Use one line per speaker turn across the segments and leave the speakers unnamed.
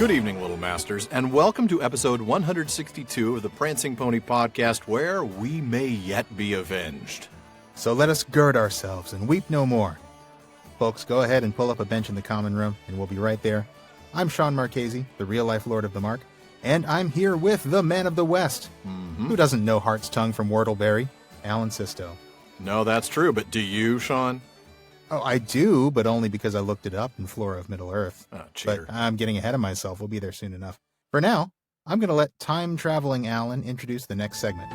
Good evening, Little Masters, and welcome to episode 162 of the Prancing Pony Podcast, where we may yet be avenged.
So let us gird ourselves and weep no more. Folks, go ahead and pull up a bench in the common room, and we'll be right there. I'm Sean Marchese, the real-life Lord of the Mark, and I'm here with the Man of the West. Who doesn't know Hart's Tongue from Whortleberry? Alan Sisto.
No, that's true, but do you, Sean?
Oh, I do, but only because I looked it up in Flora of Middle-earth.
Oh, cheater.
But I'm getting ahead of myself. We'll be there soon enough. For now, I'm going to let time-traveling Alan introduce the next segment.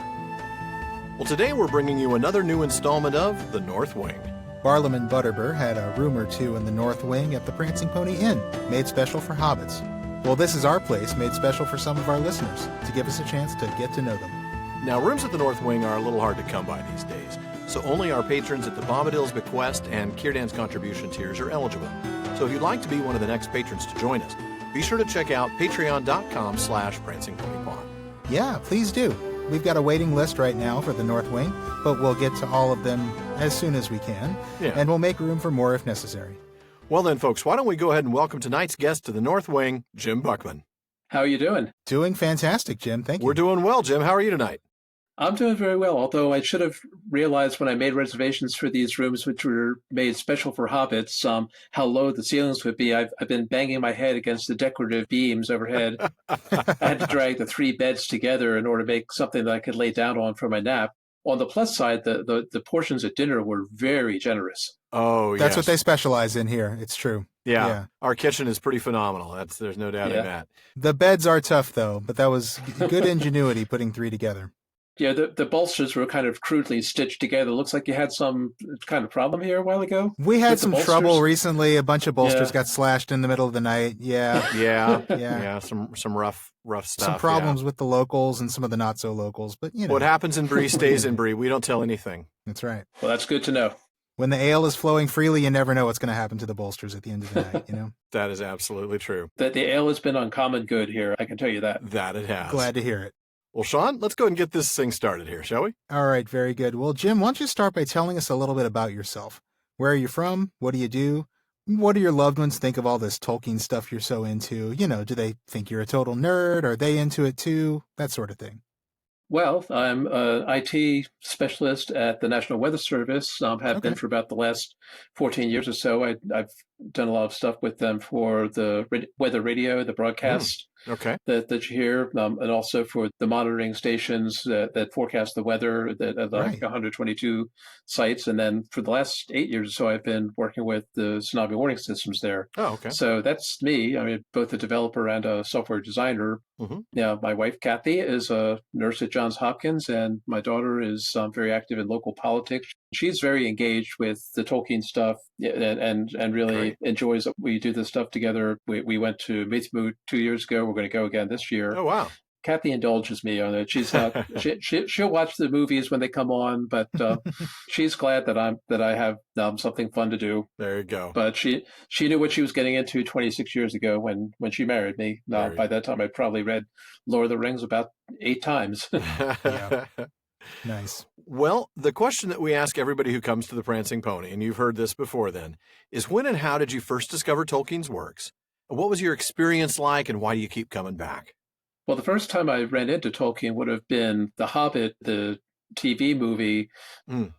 Well, today we're bringing you another new installment of The North Wing.
Barlaam Butterbur had a room or two in the North Wing at the Prancing Pony Inn, made special for hobbits. Well, this is our place, made special for some of our listeners, to give us a chance to get to know them.
Now, rooms at the North Wing are a little hard to come by these days, so only our patrons at the Bombadil's Bequest and Círdan's Contribution tiers are eligible. So if you'd like to be one of the next patrons to join us, be sure to check out patreon.com/prancingponypod.
Yeah, please do. We've got a waiting list right now for the North Wing, but we'll get to all of them as soon as we can, and we'll make room for more if necessary.
Well then, folks, why don't we go ahead and welcome tonight's guest to the North Wing, Jim Buckman.
How are you doing?
Doing fantastic, Jim. Thank you.
We're doing well, Jim. How are you tonight?
I'm doing very well, although I should have realized when I made reservations for these rooms, which were made special for hobbits, how low the ceilings would be. I've been banging my head against the decorative beams overhead. I had to drag the three beds together in order to make something that I could lay down on for my nap. On the plus side, the portions at dinner were very generous.
Oh, yes.
That's what they specialize in here. It's true.
Yeah. Our kitchen is pretty phenomenal. There's no doubting that.
The beds are tough, though, but that was good ingenuity putting three together.
Yeah, the bolsters were kind of crudely stitched together. Looks like you had some kind of problem here a while ago.
We had some trouble recently. A bunch of bolsters got slashed in the middle of the night. Yeah.
Some rough stuff.
Some problems with the locals and some of the not so locals, but you know.
What happens in Bree stays in Bree. We don't tell anything.
That's right.
Well, that's good to know.
When the ale is flowing freely, you never know what's going to happen to the bolsters at the end of the night, you know?
That is absolutely true.
That the ale has been uncommon good here, I can tell you that.
That it has.
Glad to hear it.
Well, Sean, let's go ahead and get this thing started here, shall we?
All right, very good. Well, Jim, why don't you start by telling us a little bit about yourself? Where are you from? What do you do? What do your loved ones think of all this Tolkien stuff you're so into? You know, do they think you're a total nerd? Are they into it too? That sort of thing.
Well, I'm an IT specialist at the National Weather Service. Have been for about the last 14 years or so. I've done a lot of stuff with them for the weather radio, the broadcast that you hear, and also for the monitoring stations that forecast the weather at like 122 sites. And then for the last 8 years or so, I've been working with the tsunami warning systems there.
Oh, okay.
So that's me. I mean, both a developer and a software designer. Now, my wife, Kathy, is a nurse at Johns Hopkins, and my daughter is very active in local politics. She's very engaged with the Tolkien stuff and really enjoys that we do this stuff together. We went to Maithmoot 2 years ago. We're going to go again this year.
Oh, wow.
Kathy indulges me on it. She's not. She'll watch the movies when they come on, but she's glad that I have something fun to do.
There you go.
But she knew what she was getting into 26 years ago when she married me. By that time, I'd probably read Lord of the Rings about 8 times.
Nice.
Well, the question that we ask everybody who comes to the Prancing Pony, and you've heard this before then, is when and how did you first discover Tolkien's works? What was your experience like, and why do you keep coming back?
Well, the first time I ran into Tolkien would have been The Hobbit, the TV movie. And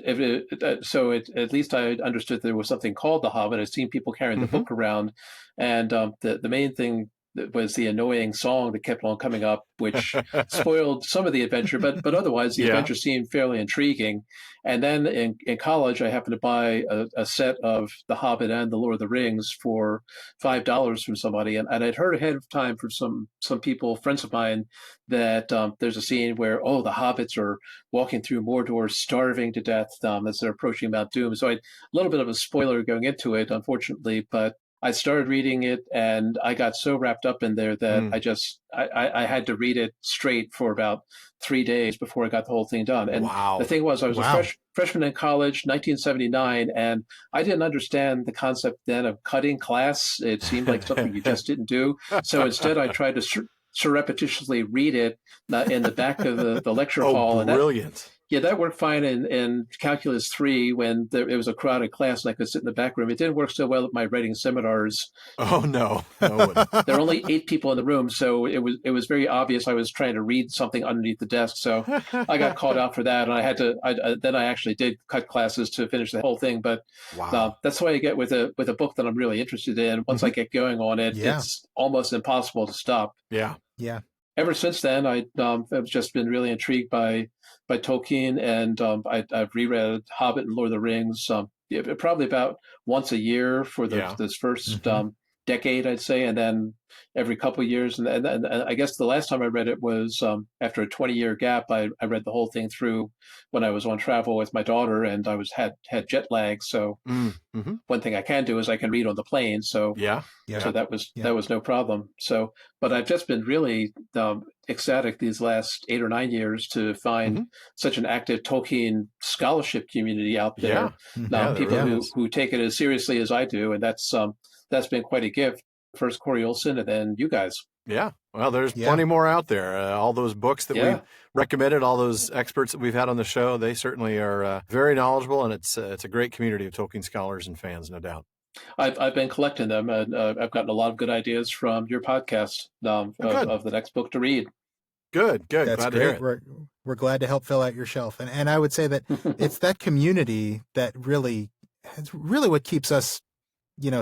at least I understood there was something called The Hobbit. I'd seen people carrying the book around. And the main thing was the annoying song that kept on coming up, which spoiled some of the adventure, but otherwise the adventure seemed fairly intriguing. And then in college, I happened to buy a set of The Hobbit and The Lord of the Rings for $5 from somebody. And I'd heard ahead of time from some people, friends of mine, that there's a scene where, the hobbits are walking through Mordor, starving to death as they're approaching Mount Doom. So a little bit of a spoiler going into it, unfortunately, but I started reading it, and I got so wrapped up in there that I had to read it straight for about 3 days before I got the whole thing done. And the thing was, I was a freshman in college, 1979, and I didn't understand the concept then of cutting class. It seemed like something you just didn't do. So instead, I tried to surreptitiously read it in the back of the lecture hall.
Brilliant.
Yeah, that worked fine in Calculus 3 when it was a crowded class and I could sit in the back room. It didn't work so well at my writing seminars.
Oh, no. No.
There are only 8 people in the room, so it was very obvious I was trying to read something underneath the desk. So I got called out for that, and I had to. Then I actually did cut classes to finish the whole thing. But
wow.
That's the way I get with a book that I'm really interested in. Once I get going on it, it's almost impossible to stop.
Yeah.
Yeah.
Ever since then, I've just been really intrigued by Tolkien, and I've reread Hobbit and Lord of the Rings probably about once a year for this first decade, I'd say, and then every couple of years. And I guess the last time I read it was after a 20-year gap. I read the whole thing through when I was on travel with my daughter, and I had jet lag. So one thing I can do is I can read on the plane. So so that was no problem. So, but I've just been really ecstatic these last 8 or 9 years to find such an active Tolkien scholarship community out there. People who take it as seriously as I do, and that's been quite a gift. First Corey Olson, and then you guys.
Yeah. Well, there's plenty more out there. All those books that we've recommended, all those experts that we've had on the show, they certainly are very knowledgeable, and it's a great community of Tolkien scholars and fans, no doubt.
I've been collecting them, and I've gotten a lot of good ideas from your podcast of the next book to read.
Good.
That's
glad
great.
to hear it.
We're glad to help fill out your shelf, and I would say that it's that community that it's really what keeps us,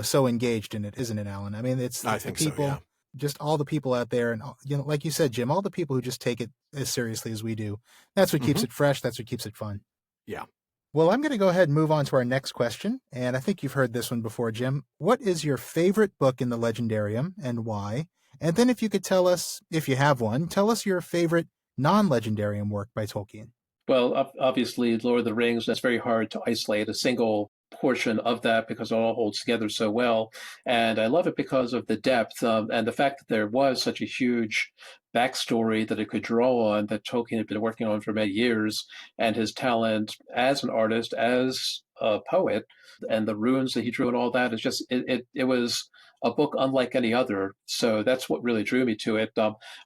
so engaged in it, isn't it, Alan? I mean, it's the people, just all the people out there, and like you said, Jim, all the people who just take it as seriously as we do. That's what keeps it fresh. That's what keeps it fun.
Yeah.
Well, I'm going to go ahead and move on to our next question, and I think you've heard this one before, Jim. What is your favorite book in the Legendarium, and why? And then if you could tell us, if you have one, tell us your favorite non-Legendarium work by Tolkien.
Well, obviously, Lord of the Rings, that's very hard to isolate a single portion of that because it all holds together so well. And I love it because of the depth and the fact that there was such a huge backstory that it could draw on that Tolkien had been working on for many years, and his talent as an artist, as a poet, and the runes that he drew and all that is just, it was a book unlike any other. So that's what really drew me to it.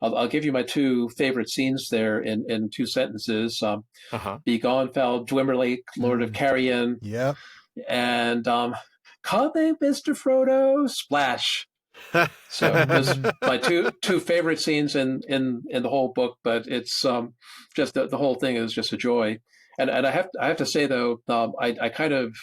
I'll give you my 2 favorite scenes there in 2 sentences. Be gone, foul Dwimmerlake, Lord of Carrion.
Yep.
And coming, Mr. Frodo, splash. So those are my two favorite scenes in the whole book, but it's just the whole thing is just a joy. And I have to say though, I kind of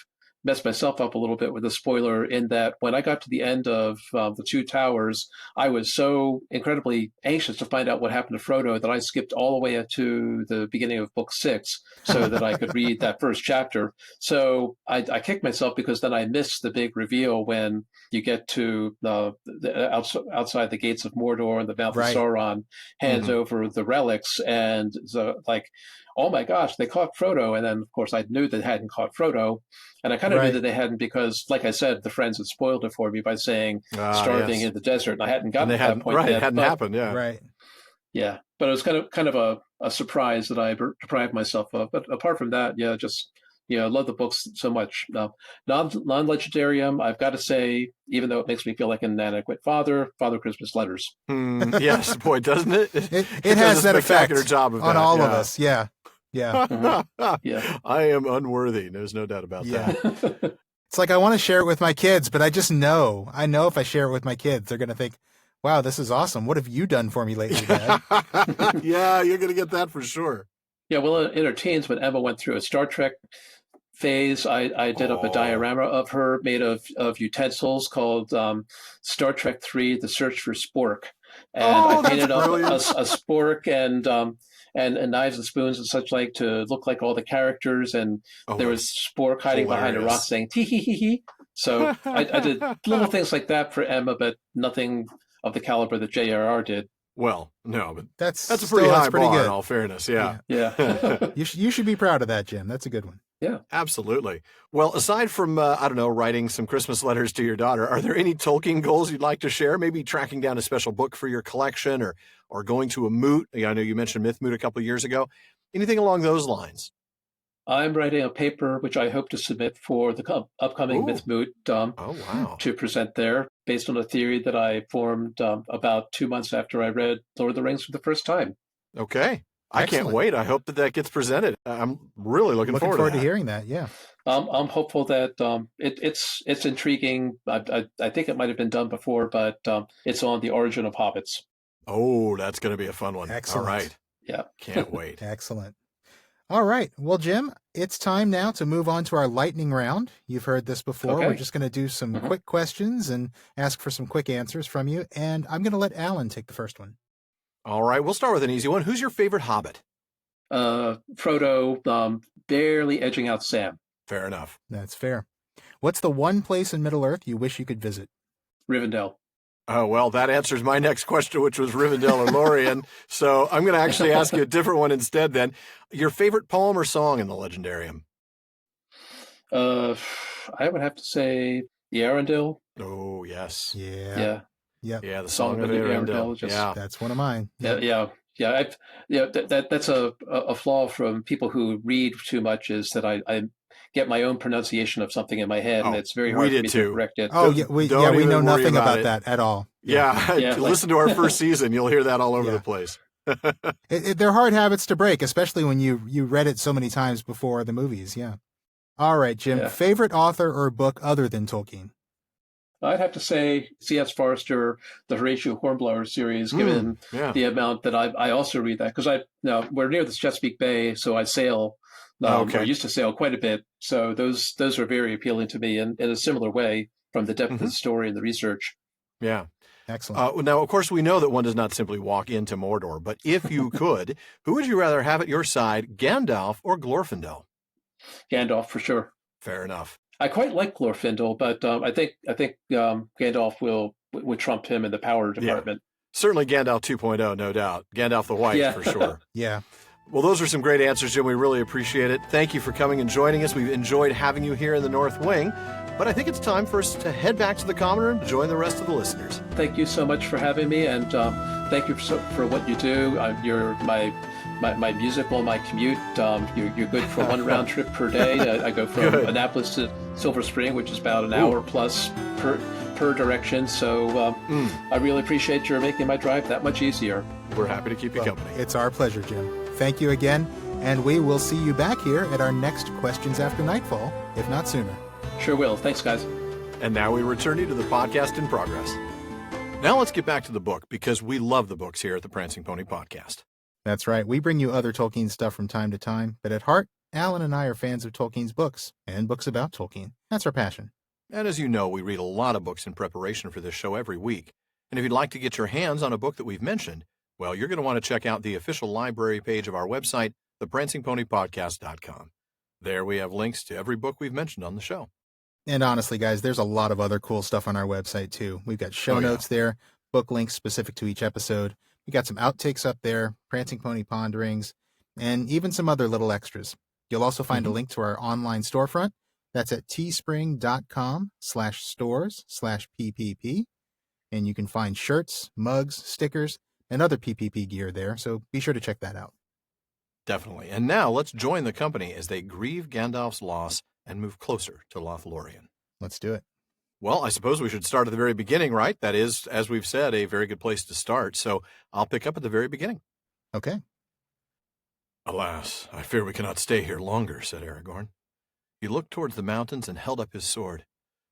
messed myself up a little bit with a spoiler in that when I got to the end of the 2 Towers, I was so incredibly anxious to find out what happened to Frodo that I skipped all the way up to the beginning of book 6 so that I could read that first chapter. So I kicked myself because then I missed the big reveal when you get to outside the gates of Mordor and the mouth of Sauron hands over the relics, and so like, oh my gosh, they caught Frodo. And then, of course, I knew they hadn't caught Frodo. And I kind of knew that they hadn't because, like I said, the friends had spoiled it for me by saying starving in the desert. And I hadn't gotten to that point yet.
It hadn't happened,
Right.
Yeah. But it was kind of a surprise that I deprived myself of. But apart from that, I love the books so much. Non-Legendarium, I've got to say, even though it makes me feel like an inadequate Father Christmas Letters.
Yes, boy, doesn't it?
It has that effect
job of
on
that.
all of us. Yeah.
I am unworthy. There's no doubt about that.
It's like I want to share it with my kids, but I just know. I know if I share it with my kids, they're going to think, wow, this is awesome. What have you done for me lately, Dad?
Yeah, you're going to get that for sure.
Yeah, well, in her teens, when Emma went through a Star Trek phase, I did up a diorama of her made of utensils called Star Trek 3, The Search for Spork. And I painted up a spork and knives and spoons and such like to look like all the characters. And there was Spork hiding behind a rock saying, tee hee hee hee. So I did little things like that for Emma, but nothing of the caliber that J.R.R. did.
Well, no, but
that's
a pretty high bar
good.
In all fairness. Yeah.
You should be proud of that, Jim. That's a good one.
Yeah,
absolutely. Well, aside from, writing some Christmas letters to your daughter, are there any Tolkien goals you'd like to share? Maybe tracking down a special book for your collection or going to a moot. I know you mentioned Myth Moot a couple of years ago. Anything along those lines?
I'm writing a paper which I hope to submit for the upcoming Myth Moot to present there based on a theory that I formed about 2 months after I read Lord of the Rings for the first time.
Okay. I can't wait. I hope that gets presented. I'm really looking forward
to hearing that. Yeah.
I'm hopeful that it's intriguing. I think it might have been done before, but it's on the origin of hobbits.
Oh, that's going to be a fun one.
Excellent.
All right.
Yeah.
Can't wait.
Excellent. All right. Well, Jim, it's time now to move on to our lightning round. You've heard this before.
Okay.
We're just going to do some quick questions and ask for some quick answers from you. And I'm going to let Alan take the first one.
All right. We'll start with an easy one. Who's your favorite Hobbit?
Frodo, barely edging out Sam.
Fair enough.
That's fair. What's the one place in Middle-earth you wish you could visit?
Rivendell.
Oh, well, that answers my next question, which was Rivendell or Lothlórien. So I'm going to actually ask you a different one instead then. Your favorite poem or song in the Legendarium?
I would have to say the Arendelle.
Oh, yes.
Yeah.
Yeah, the Song of Arendelle. Yeah.
That's one of mine.
Yeah. That's a flaw from people who read too much, is that I get my own pronunciation of something in my head, and it's very hard for me to correct it.
Oh, yeah, we know nothing about that at all.
Yeah. Listen to our first season. You'll hear that all over the place.
They're hard habits to break, especially when you read it so many times before the movies. Yeah. All right, Jim. Favorite author or book other than Tolkien?
I'd have to say C.S. Forester, the Horatio Hornblower series, given the amount that I also read that, because we're near the Chesapeake Bay, so I sail. I used to sail quite a bit, so those are very appealing to me in a similar way, from the depth of the story and the research.
Yeah.
Excellent.
Now, of course, we know that one does not simply walk into Mordor, but if you could, who would you rather have at your side, Gandalf or Glorfindel?
Gandalf, for sure.
Fair enough.
I quite like Glorfindel, but I think Gandalf would trump him in the power department.
Yeah. Certainly Gandalf 2.0, no doubt. Gandalf the White, for sure.
Yeah.
Well, those are some great answers, Jim. We really appreciate it. Thank you for coming and joining us. We've enjoyed having you here in the North Wing, but I think it's time for us to head back to the common room to join the rest of the listeners.
Thank you so much for having me, and thank you for what you do. You're my musical, my commute. You're good for one round trip per day. I go from Annapolis to Silver Spring, which is about an hour plus per direction. So I really appreciate your making my drive that much easier.
We're happy to keep you company.
It's our pleasure, Jim. Thank you again, and we will see you back here at our next Questions After Nightfall, if not sooner.
Sure will. Thanks, guys.
And now we return you to the podcast in progress. Now let's get back to the book, because we love the books here at the Prancing Pony Podcast.
That's right. We bring you other Tolkien stuff from time to time, but at heart, Alan and I are fans of Tolkien's books, and books about Tolkien. That's our passion.
And as you know, we read a lot of books in preparation for this show every week. And if you'd like to get your hands on a book that we've mentioned, well, you're going to want to check out the official library page of our website, theprancingponypodcast.com. There we have links to every book we've mentioned on the show.
And honestly, guys, there's a lot of other cool stuff on our website, too. We've got show notes there, book links specific to each episode. We got some outtakes up there, Prancing Pony Ponderings, and even some other little extras. You'll also find a link to our online storefront. That's at teespring.com/stores/PPP. And you can find shirts, mugs, stickers, and other PPP gear there, so be sure to check that out.
Definitely. And now let's join the company as they grieve Gandalf's loss and move closer to Lothlórien.
Let's do it.
Well, I suppose we should start at the very beginning, right? That is, as we've said, a very good place to start. So I'll pick up at the very beginning.
Okay.
Alas, I fear we cannot stay here longer, said Aragorn. He looked towards the mountains and held up his sword.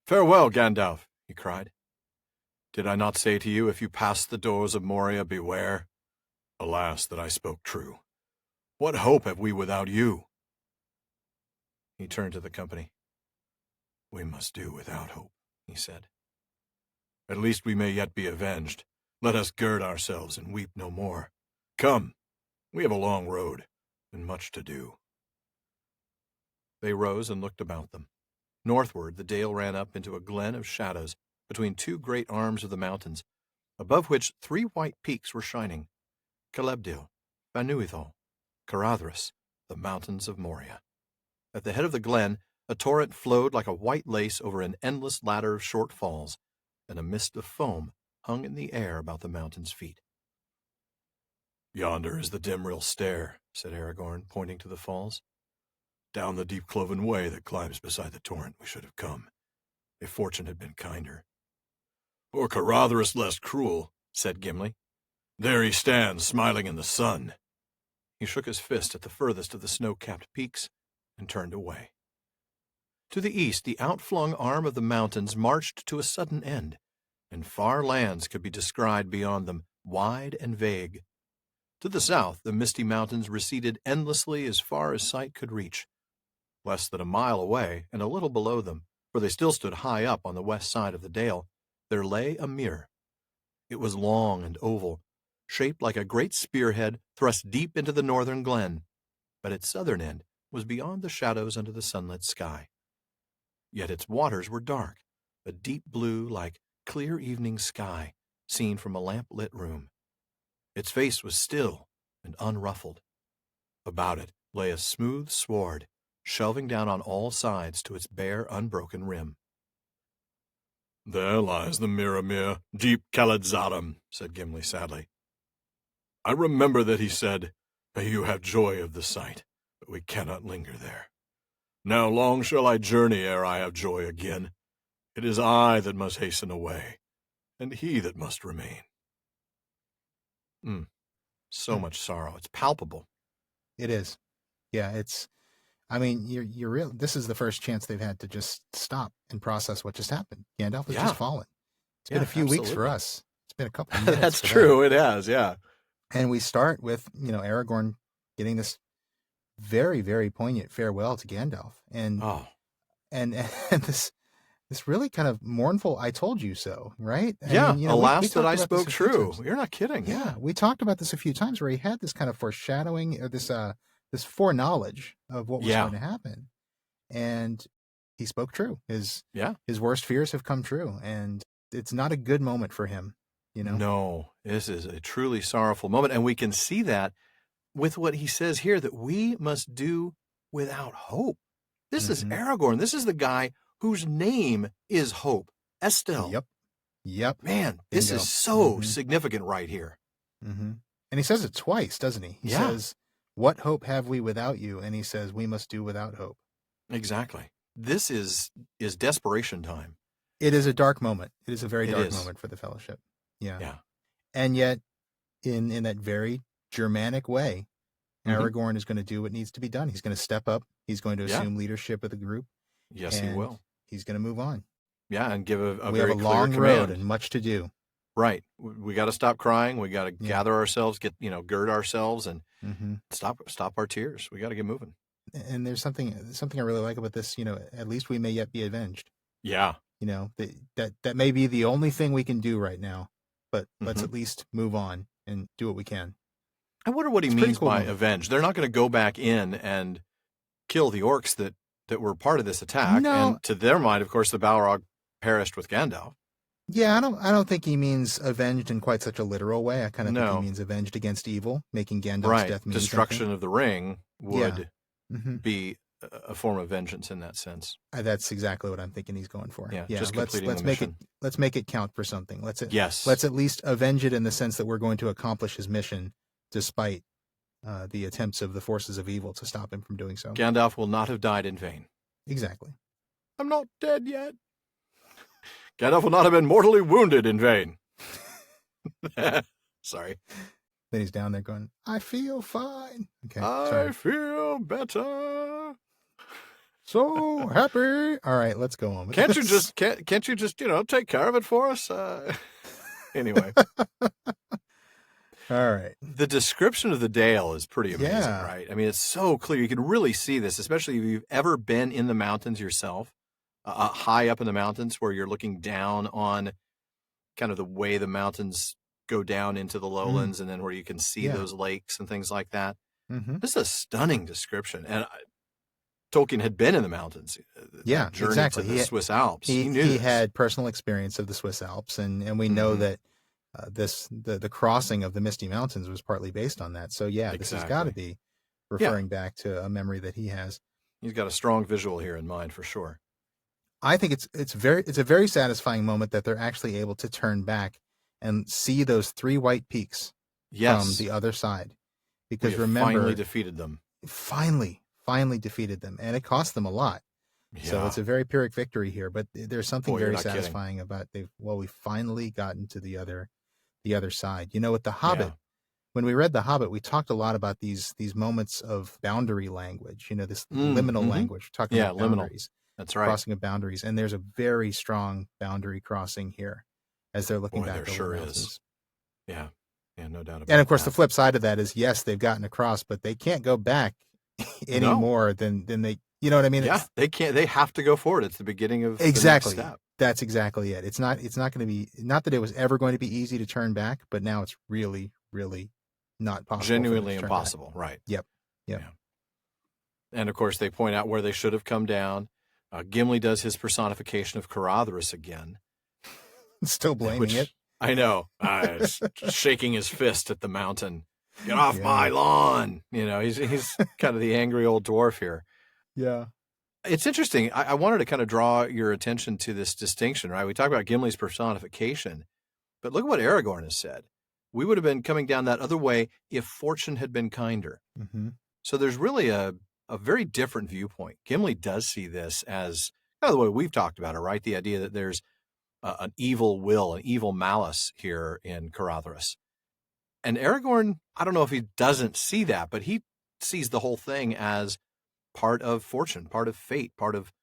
Farewell, Gandalf, he cried. Did I not say to you, if you pass the doors of Moria, beware? Alas, that I spoke true. What hope have we without you? He turned to the company. We must do without hope, he said. At least we may yet be avenged. Let us gird ourselves and weep no more. Come, we have a long road and much to do. They rose and looked about them. Northward, the dale ran up into a glen of shadows between two great arms of the mountains, above which 3 white peaks were shining. Celebdil, Fanuithal, Caradhras, the mountains of Moria. At the head of the glen, a torrent flowed like a white lace over an endless ladder of short falls, and a mist of foam hung in the air about the mountain's feet. Yonder is the Dimrill Stair, said Aragorn, pointing to the falls. Down the deep cloven way that climbs beside the torrent we should have come, if fortune had been kinder. Or Caradhras less cruel, said Gimli. There he stands, smiling in the sun. He shook his fist at the furthest of the snow-capped peaks and turned away. To the east, the outflung arm of the mountains marched to a sudden end, and far lands could be descried beyond them, wide and vague. To the south, the misty mountains receded endlessly as far as sight could reach. Less than a mile away, and a little below them, for they still stood high up on the west side of the dale, there lay a mere. It was long and oval, shaped like a great spearhead thrust deep into the northern glen, but its southern end was beyond the shadows under the sunlit sky. Yet its waters were dark, a deep blue like clear evening sky seen from a lamp-lit room. Its face was still and unruffled. About it lay a smooth sward, shelving down on all sides to its bare, unbroken rim. "There lies the Miramir, deep Caladzarum," said Gimli sadly. "I remember that he said, 'May you have joy of the sight,' but we cannot linger there. Now long shall I journey ere I have joy again. It is I that must hasten away, and he that must remain." So much sorrow. It's palpable.
It is. Yeah, it's, I mean, you're real. This is the first chance they've had to just stop and process what just happened. Gandalf has just fallen. It's been a few weeks for us. It's been a couple of minutes.
That's true. It has, yeah.
And we start with, Aragorn getting this very, very poignant farewell to Gandalf. And this really kind of mournful "I told you so," right?
Yeah, alas that I spoke true. You're not kidding.
Yeah, we talked about this a few times where he had this kind of foreshadowing or this foreknowledge of what was going to happen. And he spoke true. His worst fears have come true. And it's not a good moment for him, No,
this is a truly sorrowful moment. And we can see that with what he says here, that we must do without hope. This is Aragorn. This is the guy whose name is Hope. Estelle.
Yep.
Man, this is so significant right here.
And he says it twice, doesn't he? He says, "What hope have we without you?" And he says, "We must do without hope."
Exactly. This is desperation time.
It is a dark moment. It is a very dark moment for the Fellowship. Yeah. And yet, in that very Germanic way, Aragorn is going to do what needs to be done. He's going to step up. He's going to assume leadership of the group.
Yes, he will.
He's going to move on.
Yeah, and give a
we
very
have a
clear
long
command.
road and much to do.
Right. We got to stop crying. We got to gather ourselves, gird ourselves, and stop our tears. We got to get moving.
And there's something I really like about this. At least we may yet be avenged.
Yeah.
That may be the only thing we can do right now, but let's at least move on and do what we can.
I wonder what he means by avenged. They're not going to go back in and kill the orcs that were part of this attack.
No.
And to their mind, of course, the Balrog perished with Gandalf.
Yeah, I don't think he means avenged in quite such a literal way. I kind of think he means avenged against evil, making Gandalf's death mean
destruction of the ring would be a form of vengeance in that sense.
That's exactly what I'm thinking he's going for.
Yeah, just completing
let's
the
make
mission.
Let's make it count for something. Let's at least avenge it in the sense that we're going to accomplish his mission, despite the attempts of the forces of evil to stop him from doing so.
Gandalf will not have died in vain.
Exactly.
I'm not dead yet. Gandalf will not have been mortally wounded in vain. Sorry.
Then he's down there going, "I feel fine." Okay.
I feel better.
So happy. All right, let's go on.
Can't you just take care of it for us? Anyway.
All right.
The description of the Dale is pretty amazing, right? I mean, it's so clear. You can really see this, especially if you've ever been in the mountains yourself, high up in the mountains where you're looking down on kind of the way the mountains go down into the lowlands and then where you can see those lakes and things like that. This is a stunning description. And Tolkien had been in the mountains.
Exactly.
To the Swiss Alps.
He had personal experience of the Swiss Alps, and we know that the crossing of the Misty Mountains was partly based on that. So this has got to be referring back to a memory that he has.
He's got a strong visual here in mind for sure.
I think it's a very satisfying moment that they're actually able to turn back and see those three white peaks from the other side. Because remember,
finally defeated them.
Finally defeated them, and it cost them a lot. Yeah. So it's a very Pyrrhic victory here, but there's something very satisfying about we finally gotten to the other side. With the Hobbit, when we read The Hobbit, we talked a lot about these moments of boundary language, this liminal language, talking about boundaries.
That's right.
Crossing of boundaries. And there's a very strong boundary crossing here as they're looking back over the mountains.
Is. Yeah. Yeah, no doubt about it.
And of course, the flip side of that is, yes, they've gotten across, but they can't go back any more than they, you know what I mean?
Yeah, they can't. They have to go forward. It's the beginning of
exactly.
the next step.
That's exactly it. It's not going to be, not that it was ever going to be easy to turn back, but now it's really, really not possible.
Genuinely impossible. Back. Right.
Yep.
Yeah. And of course, they point out where they should have come down. Gimli does his personification of Caradhras again.
Still blaming it.
I know. Shaking his fist at the mountain. Get off my lawn. He's kind of the angry old dwarf here.
Yeah.
It's interesting. I wanted to kind of draw your attention to this distinction, right? We talk about Gimli's personification, but look at what Aragorn has said. We would have been coming down that other way if fortune had been kinder.
Mm-hmm.
So there's really a very different viewpoint. Gimli does see this as kind of the way we've talked about it, right? The idea that there's an evil will, an evil malice here in Caradhras. And Aragorn, I don't know if he doesn't see that, but he sees the whole thing as part of fortune, part of fate, part of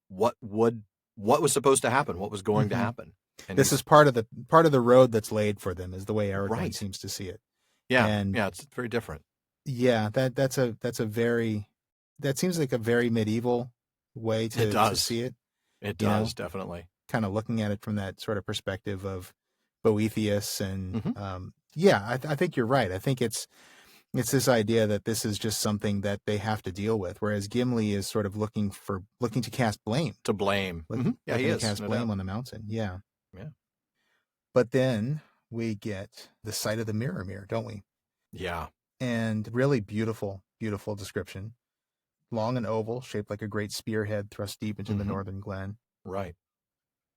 what was supposed to happen, what was going to happen. And
this is part of the road that's laid for them, is the way Aragorn seems to see it.
Yeah,
and
it's very different.
Yeah, that seems like a very medieval way to see it.
It does, definitely.
Kind of looking at it from that sort of perspective of Boethius and I think you're right. I think it's this idea that this is just something that they have to deal with, whereas Gimli is sort of looking to cast blame.
To blame.
Yeah, he is. Cast blame on the mountain. Yeah.
Yeah.
But then we get the sight of the Mirror, don't we?
Yeah.
And really beautiful, beautiful description. Long and oval, shaped like a great spearhead thrust deep into the northern glen.
Right.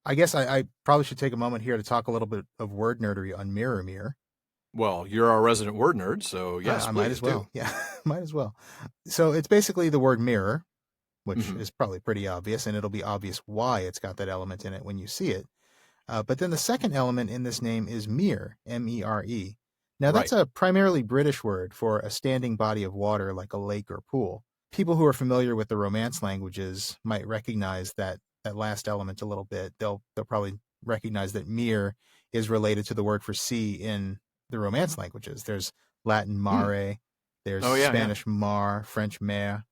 I guess I probably should take a moment here to talk a little bit of word nerdery on Mirror.
Well, you're our resident word nerd, so yes,
I might as well. Yeah, might as well. So it's basically the word mirror, which is probably pretty obvious, and it'll be obvious why it's got that element in it when you see it. But then the second element in this name is mere, M-E-R-E. Now, that's a primarily British word for a standing body of water like a lake or pool. People who are familiar with the Romance languages might recognize that last element a little bit. They'll probably recognize that mere is related to the word for sea in the Romance languages. There's Latin mare, there's Spanish mar, French mer.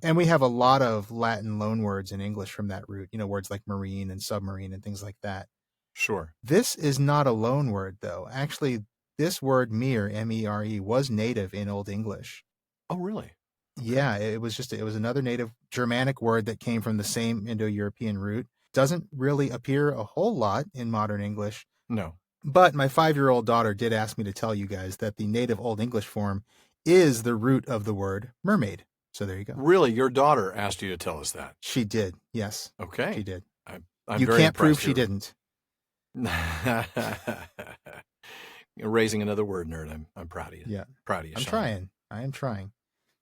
And we have a lot of Latin loanwords in English from that root, words like marine and submarine and things like that.
Sure.
This is not a loanword, though. Actually, this word mere, M-E-R-E, was native in Old English.
Oh, really?
Okay. Yeah, it was another native Germanic word that came from the same Indo-European root. Doesn't really appear a whole lot in modern English.
No.
But my 5-year-old daughter did ask me to tell you guys that the native Old English form is the root of the word mermaid. So there you go.
Really? Your daughter asked you to tell us that?
She did, yes.
Okay.
She did.
I'm
you
very
can't prove
here.
She didn't.
You're raising another word nerd. I'm proud of you.
Yeah.
Proud of you,
I'm
Sean.
trying. I am trying.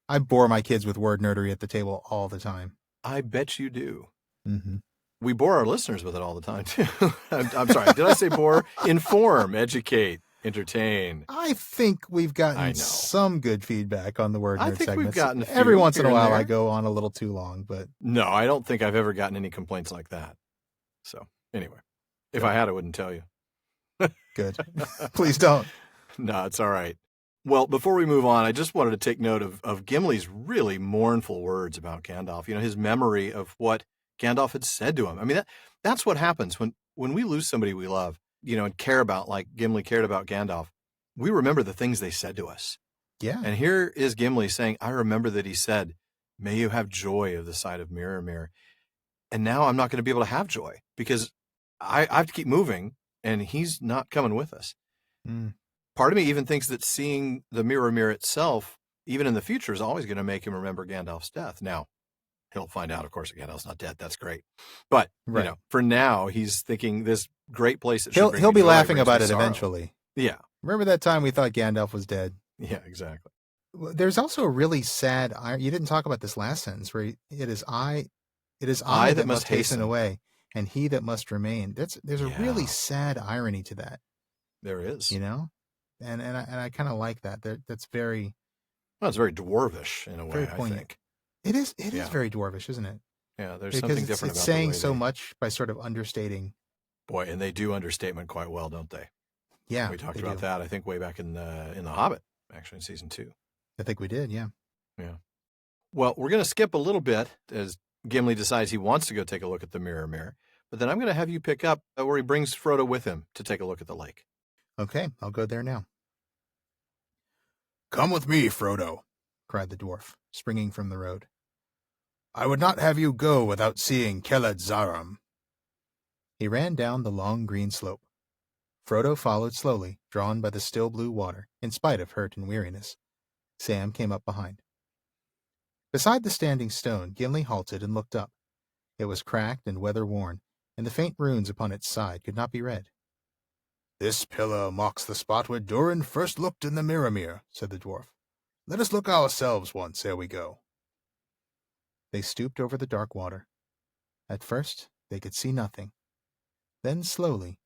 I bore my kids with word nerdery at the table all the time.
I bet you do.
Mm-hmm.
We bore our listeners with it all the time, too. I'm sorry. Did I say bore? Inform, educate, entertain.
I think we've gotten some good feedback on the word nerd segments.
I think we've gotten a few
every once in a while
there.
I go on a little too long, but...
No, I don't think I've ever gotten any complaints like that. So, anyway, if I had, I wouldn't tell you.
Good. Please don't.
No, it's all right. Well, before we move on, I just wanted to take note of Gimli's really mournful words about Gandalf. His memory of what Gandalf had said to him. I mean, that's what happens when we lose somebody we love, and care about, like Gimli cared about Gandalf. We remember the things they said to us.
Yeah.
And here is Gimli saying, I remember that he said, may you have joy of the sight of Mirror. And now I'm not going to be able to have joy because I have to keep moving and he's not coming with us.
Mm.
Part of me even thinks that seeing the Mirror itself, even in the future, is always going to make him remember Gandalf's death. Now, he'll find out, of course, that Gandalf's not dead. That's great. But, for now, he's thinking this great place that
he'll be laughing about it eventually.
Yeah.
Remember that time we thought Gandalf was dead?
Yeah, exactly.
There's also a really sad, you didn't talk about this last sentence, where it is I that must hasten away, and he that must remain. There's a really sad irony to that.
There is.
And I kind of like that. That's very...
Well, it's very dwarvish in a way, I think.
It is very dwarvish, isn't it?
Yeah, there's
Because
something different
it's
about
saying
the way
so much by sort of understating.
Boy, and they do understatement quite well, don't they?
Yeah,
we talked about that, I think, way back in the Hobbit, actually, in season 2.
I think we did, yeah.
Yeah. Well, we're going to skip a little bit as Gimli decides he wants to go take a look at the Mirror, but then I'm going to have you pick up where he brings Frodo with him to take a look at the lake.
Okay, I'll go there now.
"Come with me, Frodo,"
cried the dwarf, springing from the road.
"I would not have you go without seeing Keled-Zaram."
He ran down the long green slope. Frodo followed slowly, drawn by the still blue water, in spite of hurt and weariness. Sam came up behind. Beside the standing stone, Gimli halted and looked up. It was cracked and weather-worn, and the faint runes upon its side could not be read.
"This pillar marks the spot where Durin first looked in the Mirror," said the dwarf. "Let us look ourselves once ere we go."
They stooped over the dark water. At first, they could see nothing. Then, slowly,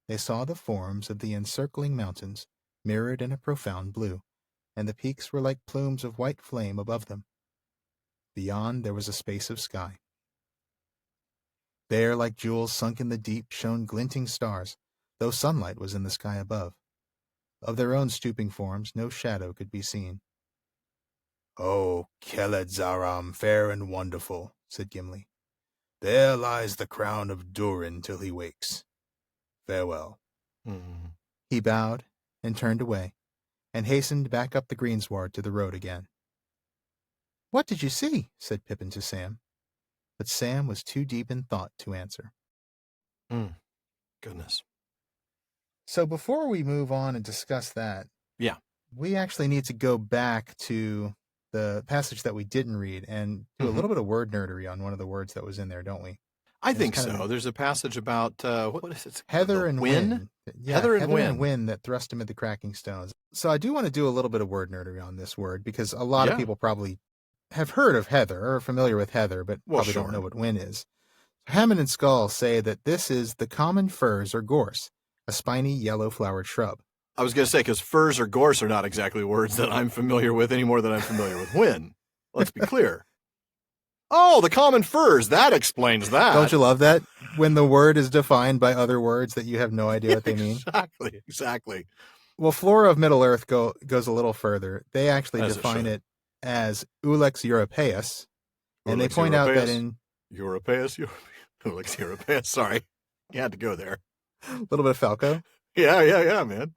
they saw the forms of the encircling mountains, mirrored in a profound blue, and the peaks were like plumes of white flame above them. Beyond, there was a space of sky. There, like jewels sunk in the deep, shone glinting stars, though sunlight was in the sky above. Of their own stooping forms, no shadow could be seen.
"O Keled-Zaram, fair and wonderful," said Gimli. "There lies the crown of Durin till he wakes. Farewell."
Mm-hmm.
He bowed and turned away, and hastened back up the greensward to the road again. "What did you see?" said Pippin to Sam. But Sam was too deep in thought to answer.
Goodness.
So before we move on and discuss that, we actually need to go back to the passage that we didn't read and do a little bit of word nerdery on one of the words that was in there, don't we?
I think so. There's a passage about, what is it?
Heather and wind. Yeah,
Heather and
wind that thrust him into the cracking stones. So I do want to do a little bit of word nerdery on this word, because a lot of people probably have heard of heather or are familiar with heather, but probably don't know what whin is. Hammond and Skull say that this is the common furze or gorse, a spiny yellow flowered shrub.
I was going to say, because furze or gorse are not exactly words that I'm familiar with any more than I'm familiar with whin. Let's be clear. Oh, the common furze. That explains that.
Don't you love that? When the word is defined by other words that you have no idea what they mean.
Exactly.
Well, Flora of Middle-earth goes a little further. They actually define it as Ulex europaeus, and they point out that in...
Ulex europaeus, sorry. You had to go there.
A little bit of Falco.
Yeah, man.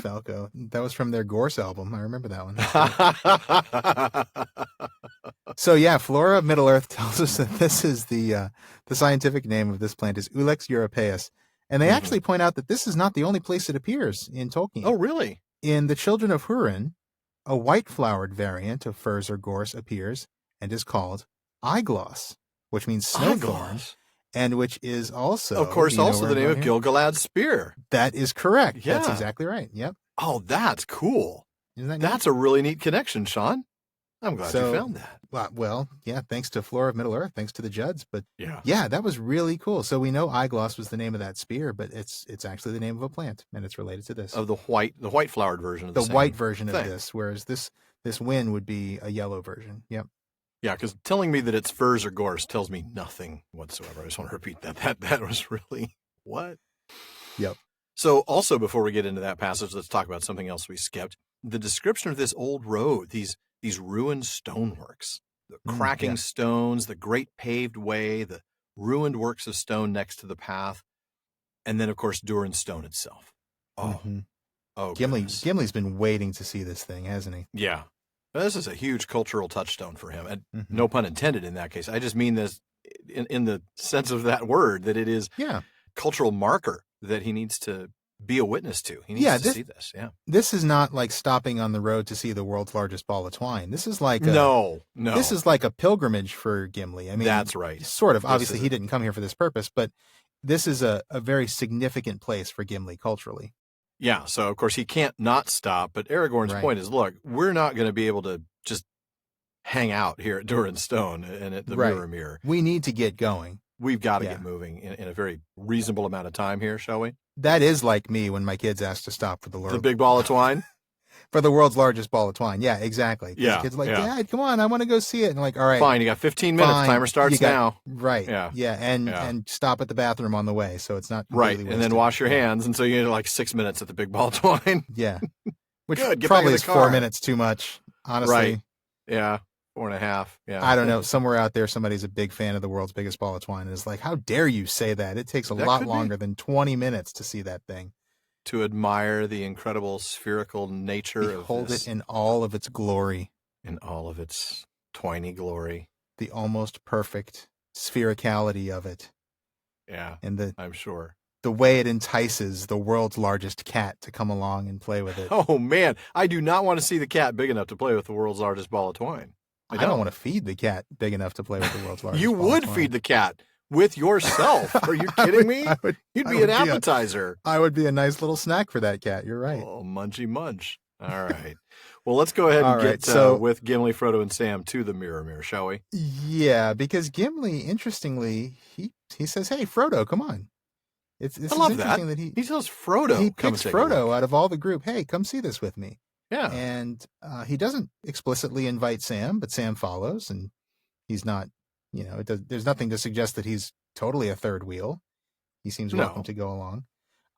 Falco. That was from their Gorse album. I remember that one. So yeah, Flora of Middle-earth tells us that this is the scientific name of this plant is Ulex europaeus. And they actually point out that this is not the only place it appears in Tolkien.
Oh, really?
In The Children of Húrin, a white-flowered variant of furze or gorse appears and is called Eigloss, which means snowthorn, and which is also...
Of course, also the name of Gil-galad's spear.
That is correct.
Yeah.
That's exactly right. Yep.
Oh, that's cool.
Isn't that neat?
That's a really neat connection, Sean. I'm glad you found that.
Well, yeah, thanks to Flora of Middle-earth, thanks to the Judds. But
yeah,
that was really cool. So we know Eigloss was the name of that spear, but it's actually the name of a plant, and it's related to this.
Of the white flowered version of the
white version of this, whereas this whin would be a yellow version. Yep.
Yeah, because telling me that it's furze or gorse tells me nothing whatsoever. I just want to repeat that. That was really what?
Yep.
So also, before we get into that passage, let's talk about something else we skipped. The description of this old road, these ruined stoneworks, the cracking stones, the great paved way, the ruined works of stone next to the path, and then, of course, Durin's stone itself. Oh,
Gimli's been waiting to see this thing, hasn't he?
Yeah. This is a huge cultural touchstone for him. And no pun intended in that case. I just mean this in the sense of that word, that it is cultural marker that he needs to be a witness to. He needs to see this. Yeah.
This is not like stopping on the road to see the world's largest ball of twine. This is like
no.
This is like a pilgrimage for Gimli. I mean,
that's right.
Sort of. Obviously, he didn't come here for this purpose, but this is a very significant place for Gimli culturally.
Yeah, so of course he can't not stop, but Aragorn's point is, look, we're not going to be able to just hang out here at Durin's Stone and at the Mirror.
We need to get going.
we've got to get moving in a very reasonable amount of time here, shall we?
That is like me when my kids ask to stop for
the big ball of twine.
For the world's largest ball of twine. Yeah, exactly.
Yeah.
Kids are like, Dad, come on, I want to go see it. And I'm like, all right.
Fine, you got 15 minutes. Timer starts now.
Right. Yeah. And stop at the bathroom on the way. So it's not
right. And then wash your hands. And so you get like 6 minutes at the big ball of twine.
Yeah. Which
Good,
probably is 4 minutes too much, honestly.
Right. Yeah. 4.5. Yeah.
I don't know. Somewhere out there, somebody's a big fan of the world's biggest ball of twine and is like, how dare you say that? It takes a lot longer than 20 minutes to see that thing.
To admire the incredible spherical nature of
Behold it in all of its glory.
In all of its twiny glory.
The almost perfect sphericality of it.
Yeah,
and
I'm sure.
The way it entices the world's largest cat to come along and play with it.
Oh, man. I do not want to see the cat big enough to play with the world's largest ball of twine.
I don't want to feed the cat big enough to play with the world's largest
You
ball
would
of twine.
feed the cat. With yourself. Are you kidding me? You'd be an appetizer.
I would be a nice little snack for that cat. You're right.
Oh, munchy munch. All right. Well, let's go ahead and get with Gimli, Frodo, and Sam to the Mirror, shall we?
Yeah, because Gimli, interestingly, he says, "Hey, Frodo, come on."
I love that. He tells Frodo.
He picks Frodo out of all the group. Hey, come see this with me.
Yeah.
And he doesn't explicitly invite Sam, but Sam follows, and he's not. There's nothing to suggest that he's totally a third wheel. He seems welcome to go along.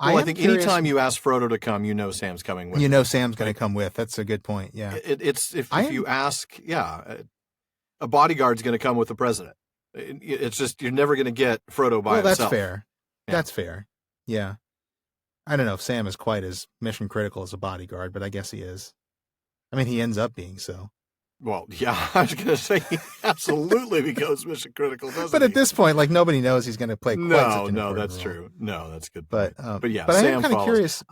Well, I think anytime you ask Frodo to come, Sam's coming with.
Sam's going to come with. That's a good point. Yeah.
If you ask, a bodyguard's going to come with the president. It's just you're never going to get Frodo by himself.
That's fair. Yeah. That's fair. Yeah. I don't know if Sam is quite as mission critical as a bodyguard, but I guess he is. I mean, he ends up being so.
Well, yeah, I was going to say he absolutely becomes mission critical, doesn't
But at this point, like, nobody knows he's going to play quite such an
No,
important
that's
role.
True. No, that's good.
But
yeah,
but
Sam
I am kind of
follows.
Curious.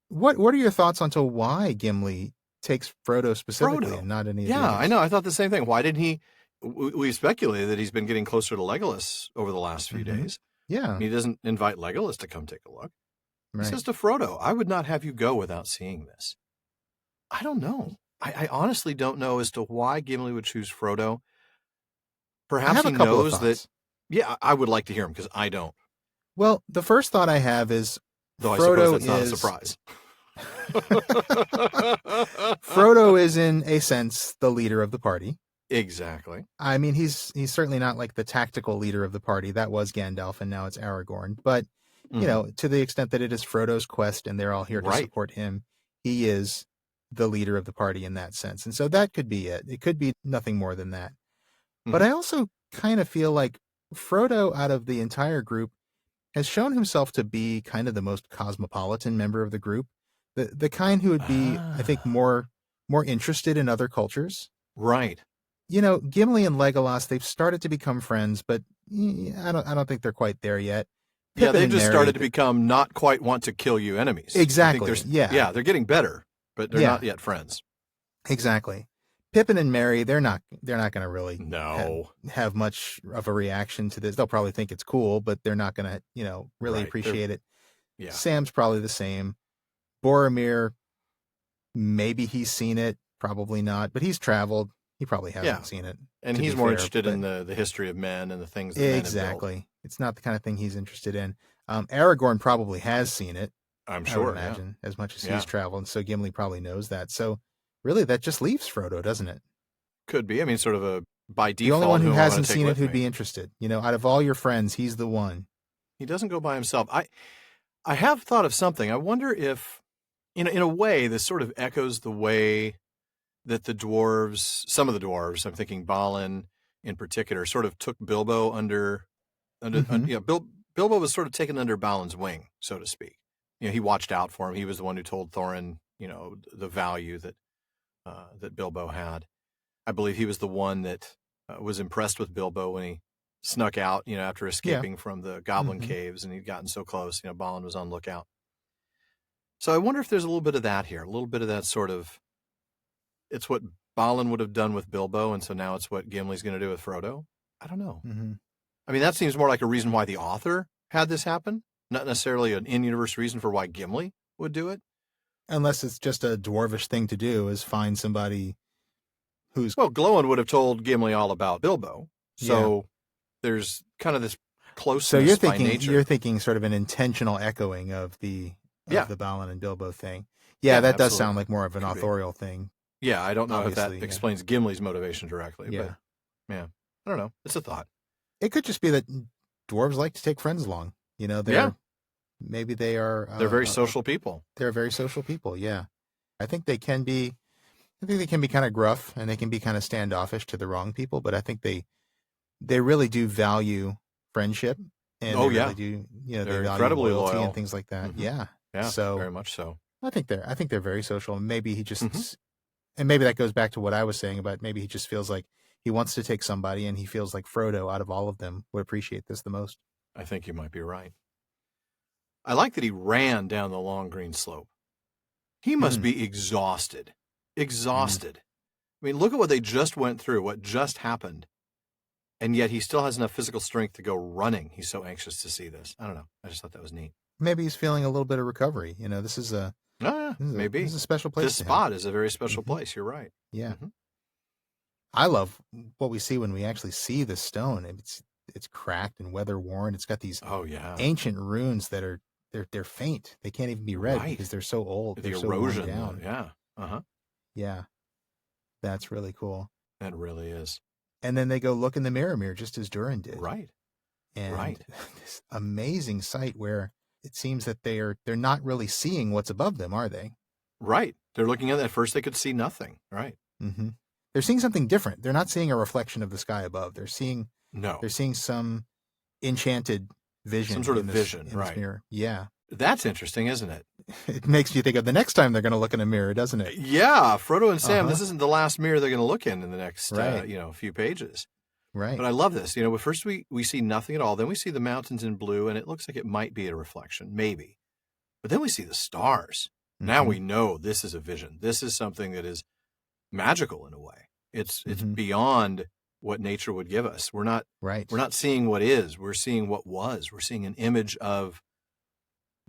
What are your thoughts onto why Gimli takes Frodo specifically and not any of the others?
I know. I thought the same thing. Why didn't he? We speculated that he's been getting closer to Legolas over the last few days.
Yeah.
He doesn't invite Legolas to come take a look.
Right.
He says to Frodo, I would not have you go without seeing this. I don't know. I honestly don't know as to why Gimli would choose Frodo. Perhaps he knows that. Yeah, I would like to hear him because I don't.
Well, the first thought I have is
Though
Frodo
I suppose that's not a surprise.
Frodo is, in a sense, the leader of the party.
Exactly.
I mean, he's certainly not like the tactical leader of the party. That was Gandalf, and now it's Aragorn. But, to the extent that it is Frodo's quest and they're all here to support him, he is the leader of the party in that sense. And so that could be it. It could be nothing more than that. But I also kind of feel like Frodo, out of the entire group, has shown himself to be kind of the most cosmopolitan member of the group. The kind who would be, I think, more interested in other cultures.
Right.
Gimli and Legolas, they've started to become friends, but I don't think they're quite there yet.
Pippin they just started to become not quite want to kill you enemies.
Exactly.
Yeah, they're getting better, but they're not yet friends.
Exactly. Pippin and Merry, they're not going to really have much of a reaction to this. They'll probably think it's cool, but they're not going to, really appreciate it.
Yeah.
Sam's probably the same. Boromir, maybe he's seen it, probably not, but he's traveled. He probably hasn't seen it.
And he's more interested in the history of men and the things that men have built.
Exactly. It's not the kind of thing he's interested in. Aragorn probably has seen it.
I'm sure.
I would imagine, as much as he's traveled. And so Gimli probably knows that. So really, that just leaves Frodo, doesn't it?
Could be. I mean, sort of a by default.
The only one who hasn't seen it who'd be interested. Out of all your friends, he's the one.
He doesn't go by himself. I have thought of something. I wonder if, in a way, this sort of echoes the way that the dwarves, some of the dwarves, I'm thinking Balin in particular, sort of took Bilbo under Bilbo was sort of taken under Balin's wing, so to speak. He watched out for him. He was the one who told Thorin, the value that Bilbo had. I believe he was the one that was impressed with Bilbo when he snuck out, after escaping from the goblin caves, and he'd gotten so close. Balin was on lookout. So I wonder if there's a little bit of that here, a little bit of that sort of. It's what Balin would have done with Bilbo, and so now it's what Gimli's going to do with Frodo. I don't know.
Mm-hmm.
I mean, that seems more like a reason why the author had this happen, not necessarily an in-universe reason for why Gimli would do it.
Unless it's just a dwarvish thing to do, is find somebody who's...
Well, Glóin would have told Gimli all about Bilbo, so there's kind of this closeness
So you're
by nature.
you're thinking sort of an intentional echoing of the Balin and Bilbo thing. Yeah,
Yeah,
that does
absolutely.
sound like more of an authorial thing.
Yeah, I don't know if that
Obviously,
explains Gimli's motivation directly,
Yeah.
but yeah, I don't know. It's a thought.
It could just be that dwarves like to take friends along. You know, maybe they are.
They're very social people.
They're very social people. Yeah, I think they can be. I think they can be kind of gruff and they can be kind of standoffish to the wrong people, but I think they really do value friendship, and they really do. You know,
they're
they value
incredibly
loyalty
loyal
and things like that.
Mhm.
Yeah,
Yeah,
so
very much so.
I think they're very social. Maybe he just,
Mhm.
and maybe that goes back to what I was saying about maybe he just feels like he wants to take somebody, and he feels like Frodo, out of all of them, would appreciate this the most.
I think you might be right. I like that he ran down the long green slope. He must be exhausted. Exhausted. I mean, look at what they just went through, what just happened. And yet he still has enough physical strength to go running. He's so anxious to see this. I don't know. I just thought that was neat.
Maybe he's feeling a little bit of recovery. You know, this is
maybe.
This is a special place.
This spot is a very special place. You're right.
Yeah. I love what we see when we actually see the stone. It's cracked and weather worn. It's got these ancient runes that are they're faint. They can't even be read because they're so old.
The
they're
erosion.
so worn down.
Yeah.
Yeah. That's really cool.
That really is.
And then they go look in the mirror just as Durin did.
Right.
And this amazing sight where it seems that they're not really seeing what's above them, are they?
Right. They're looking at it. At first they could see nothing. Right.
Mm-hmm. They're seeing something different. They're not seeing a reflection of the sky above. They're seeing some enchanted vision.
Some sort of vision,
in this mirror. Yeah.
That's interesting, isn't it?
It makes you think of the next time they're going to look in a mirror, doesn't it?
Yeah, Frodo and Sam, this isn't the last mirror they're going to look in the next few pages.
Right.
But I love this. You know, first we see nothing at all. Then we see the mountains in blue, and it looks like it might be a reflection, maybe. But then we see the stars. Now we know this is a vision. This is something that is magical in a way. It's beyond what nature would give us. We're not seeing what is. We're seeing what was. We're seeing an image of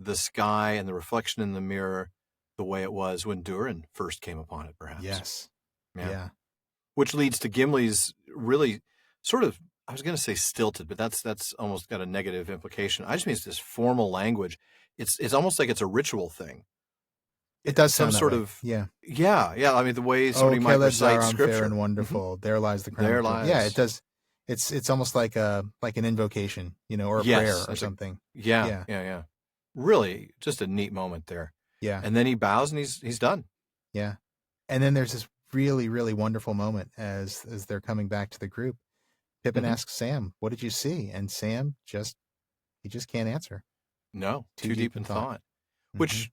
the sky and the reflection in the mirror the way it was when Durin first came upon it, perhaps.
Yes.
Yeah. Which leads to Gimli's really sort of, I was going to say stilted, but that's almost got a negative implication. I just mean it's this formal language. It's almost like it's a ritual thing.
It does
some
sound
sort
that way.
of
Yeah.
I mean, the way somebody might recite scripture.
Fair and wonderful. There lies the crown.
There lies.
Yeah, it does. It's almost like an invocation, or a prayer or something.
Yeah. Really, just a neat moment there.
Yeah.
And then he bows and he's done.
Yeah. And then there's this really, really wonderful moment as they're coming back to the group. Pippin asks Sam, "What did you see?" And Sam just can't answer.
No, too deep in thought. Which,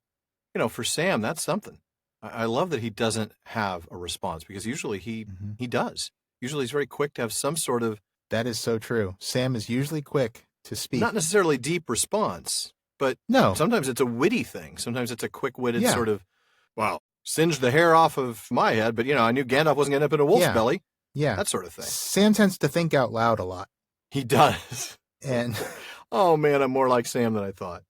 for Sam, that's something. I love that he doesn't have a response because usually he does. Usually he's very quick to have some sort of...
That is so true. Sam is usually quick to speak.
Not necessarily deep response, but sometimes it's a witty thing. Sometimes it's a quick-witted sort of, singed the hair off of my head, but, I knew Gandalf wasn't going to end up in a wolf's belly.
Yeah.
That sort of thing.
Sam tends to think out loud a lot.
He does.
And...
Oh, man, I'm more like Sam than I thought.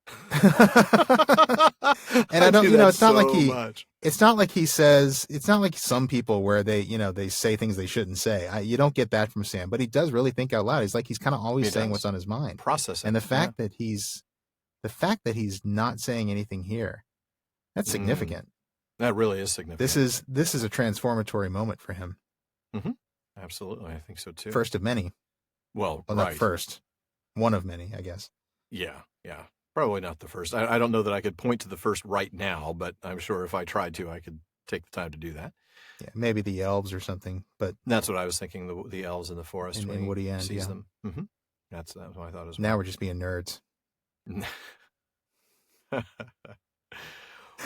And I don't, it's not like
much.
It's not like he says, it's not like some people where they, they say things they shouldn't say. You don't get that from Sam, but he does really think out loud. He's kind of always saying what's on his mind.
Processing.
And the fact that he's not saying anything here, that's significant.
That really is significant.
This is a transformatory moment for him.
Mm-hmm. Absolutely. I think so too.
First of many.
Well,
not first. One of many, I guess.
Yeah. Probably not the first. I don't know that I could point to the first right now, but I'm sure if I tried to, I could take the time to do that.
Yeah, maybe the elves or something, but...
That's what I was thinking, the elves in the forest
in Woody End,
sees them. Mm-hmm. That's what I thought as well.
Now we're just being nerds.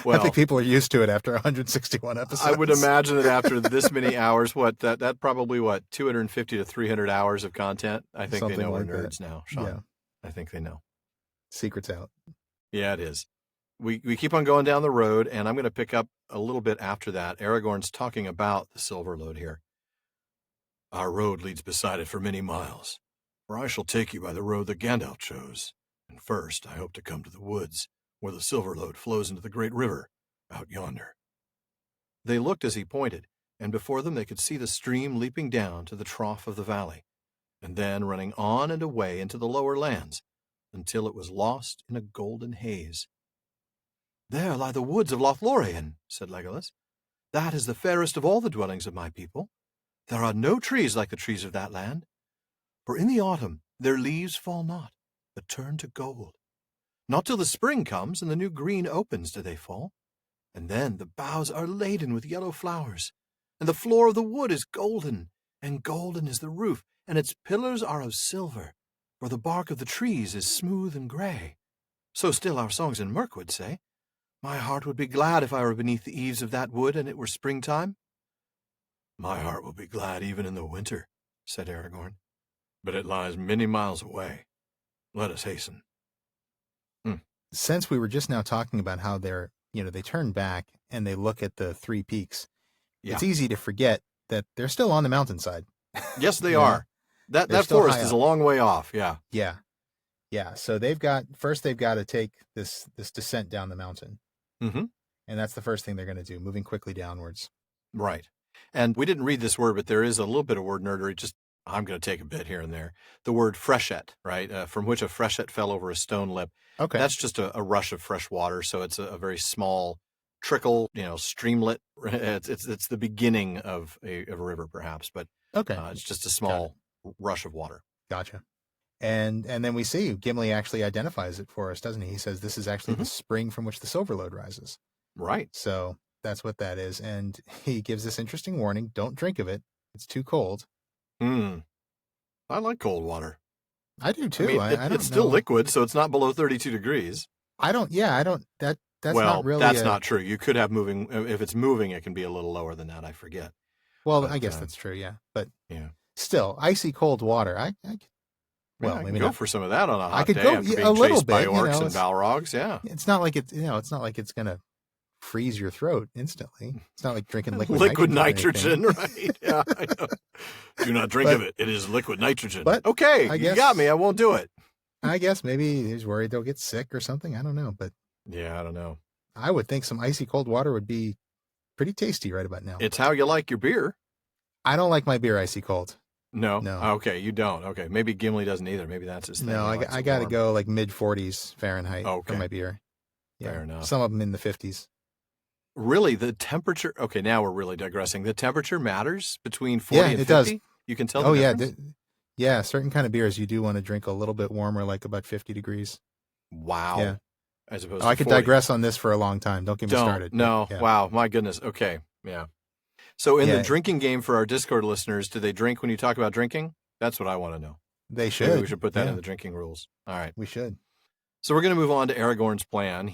Well,
I think people are used to it after 161 episodes.
I would imagine that after this many hours, that probably 250 to 300 hours of content. I think something they know like we're nerds now, Sean. Yeah. I think they know.
Secret's out.
Yeah, it is. We keep on going down the road, and I'm going to pick up a little bit after that. Aragorn's talking about the silver load here. Our road leads beside it for many miles, for I shall take you by the road that Gandalf chose. And first, I hope to come to the woods, where the silver load flows into the great river, out yonder. They looked as he pointed, and before them they could see the stream leaping down to the trough of the valley. and then running on and away into the lower lands, until it was lost in a golden haze. "There lie the woods of Lothlórien," said Legolas. "That is the fairest of all the dwellings of my people. There are no trees like the trees of that land. For in the autumn their leaves fall not, but turn to gold. Not till the spring comes and the new green opens do they fall. And then the boughs are laden with yellow flowers, and the floor of the wood is golden, and golden is the roof, and its pillars are of silver, for the bark of the trees is smooth and gray. So still our songs in Mirkwood say. My heart would be glad if I were beneath the eaves of that wood and it were springtime." "My heart will be glad even in the winter," said Aragorn, "but it lies many miles away. Let us hasten."
Since we were just now talking about how they turn back and they look at the three peaks, it's easy to forget that they're still on the mountainside.
Yes, they are. That forest is a long way off. Yeah.
Yeah. So they've got to take this descent down the mountain.
Mm-hmm.
And that's the first thing they're going to do, moving quickly downwards.
Right. And we didn't read this word, but there is a little bit of word nerdery. I'm going to take a bit here and there. The word freshet, right? From which a freshet fell over a stone lip.
Okay.
That's just a rush of fresh water. So it's a very small trickle, streamlet. It's the beginning of a river, perhaps, but it's just a small rush of water.
Gotcha. And then we see Gimli actually identifies it for us, doesn't he? He says this is actually the spring from which the Silverlode rises.
Right.
So that's what that is. And he gives this interesting warning: don't drink of it. It's too cold.
I like cold water.
I do too.
It's still liquid, so it's not below 32 degrees.
That's not really.
That's not true. You could have moving. If it's moving, it can be a little lower than that. I forget.
Well, I guess that's true. Yeah, but still, icy cold water.
Maybe go for some of that on a hot day.
Go
after being
a little
chased by
bit.
orcs and balrogs. Yeah,
it's not like it's not like it's gonna freeze your throat instantly. It's not like drinking
liquid nitrogen, right? Yeah, I know. Do not drink of it. It is liquid nitrogen. But okay, you got me. I won't do it.
I guess maybe he's worried they'll get sick or something. I don't know, but
yeah, I don't know.
I would think some icy cold water would be pretty tasty right about now.
It's how you like your beer.
I don't like my beer icy cold.
No. Okay, you don't. Okay, maybe Gimli doesn't either. Maybe that's his thing.
No, I got to go like mid-40s Fahrenheit for my beer. Yeah.
Fair enough.
Some of them in the 50s.
Really, the temperature... Okay, now we're really digressing. The temperature matters between 40 and 50?
Does.
You can tell the difference?
Yeah, certain kind of beers you do want to drink a little bit warmer, like about 50 degrees.
Wow.
Yeah.
As opposed to
I could
40.
digress on this for a long time. Don't get me started.
No.
Yeah.
Wow. My goodness. Okay. Yeah. So in the drinking game for our Discord listeners, do they drink when you talk about drinking? That's what I want to know.
They should.
Maybe we should put that in the drinking rules. All right.
We should.
So we're going to move on to Aragorn's plan.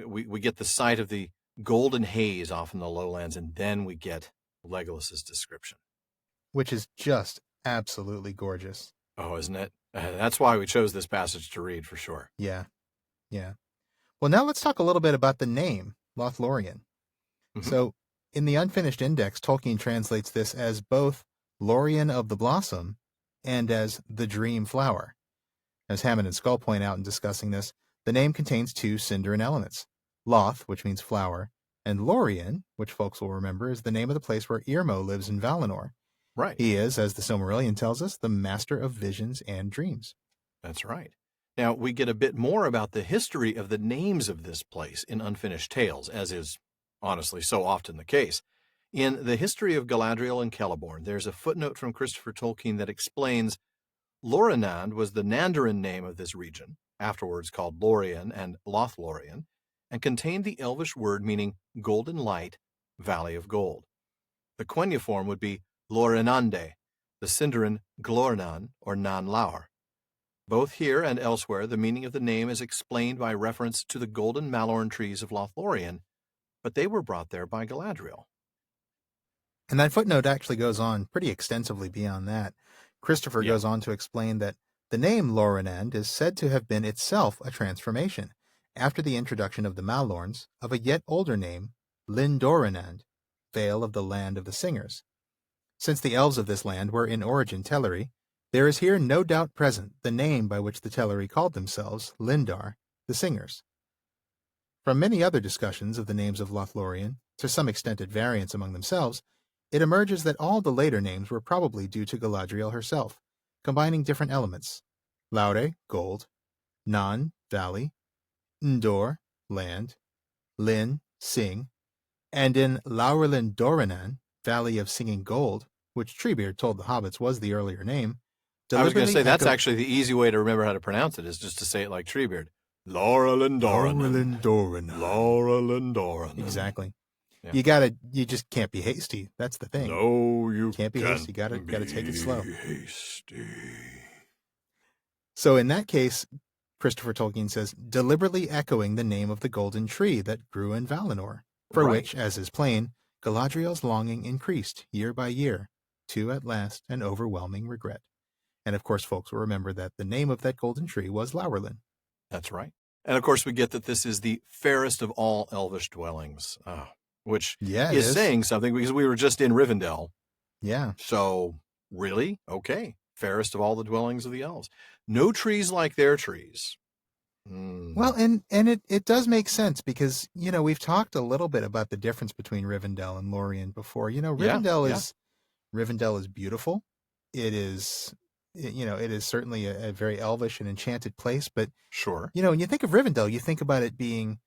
We get the sight of the golden haze off in the lowlands, and then we get Legolas's description.
Which is just absolutely gorgeous.
Oh, isn't it? That's why we chose this passage to read, for sure.
Yeah. Well, now let's talk a little bit about the name, Lothlórien.
Mm-hmm.
So, in the Unfinished Index, Tolkien translates this as both Lórien of the Blossom and as the Dream Flower. As Hammond and Skull point out in discussing this, the name contains two Sindarin elements: Loth, which means flower, and Lórien, which folks will remember, is the name of the place where Irmo lives in Valinor.
Right.
He is, as the Silmarillion tells us, the master of visions and dreams.
That's right. Now, we get a bit more about the history of the names of this place in Unfinished Tales, as is honestly so often the case. In the history of Galadriel and Celeborn, there's a footnote from Christopher Tolkien that explains Lorinand was the Nandarin name of this region, afterwards called Lórien and Lothlórien, and contained the Elvish word meaning golden light, valley of gold. The Quenya form would be Lorinande, the Sindarin Glornan or Nan Laur. Both here and elsewhere, the meaning of the name is explained by reference to the golden malorn trees of Lothlórien, but they were brought there by Galadriel.
And that footnote actually goes on pretty extensively beyond that. Christopher goes on to explain that the name Lorinand is said to have been itself a transformation, after the introduction of the Malorns, of a yet older name, Lindorinand, Vale of the Land of the Singers. Since the elves of this land were in origin Teleri, there is here no doubt present the name by which the Teleri called themselves, Lindar, the Singers. From many other discussions of the names of Lothlórien, to some extent at variance among themselves, it emerges that all the later names were probably due to Galadriel herself, combining different elements. Laure, gold, Nan, valley, Ndor, land, Lin, sing, and in Laurelin Doranan, Valley of Singing Gold, which Treebeard told the hobbits was the earlier name.
I was going to say that's actually the easy way to remember how to pronounce it, is just to say it like Treebeard. Laurelin Doranan.
Laurelin Doranan.
Laurelin Doranan.
Exactly.
Yeah.
You just can't be hasty. That's the thing.
No, you
can't be hasty. Gotta take it slow.
Hasty.
So in that case, Christopher Tolkien says, deliberately echoing the name of the golden tree that grew in Valinor, for which, as is plain, Galadriel's longing increased year by year, to at last an overwhelming regret. And of course, folks will remember that the name of that golden tree was Laurelin.
That's right. And of course, we get that this is the fairest of all elvish dwellings, which is saying something, because we were just in Rivendell.
Yeah.
So, really? Okay. Fairest of all the dwellings of the elves. No trees like their trees.
Well, and it does make sense, because, we've talked a little bit about the difference between Rivendell and Lórien before. Rivendell is beautiful. It is, it is certainly a very elvish and enchanted place, but
sure.
When you think of Rivendell, you think about it being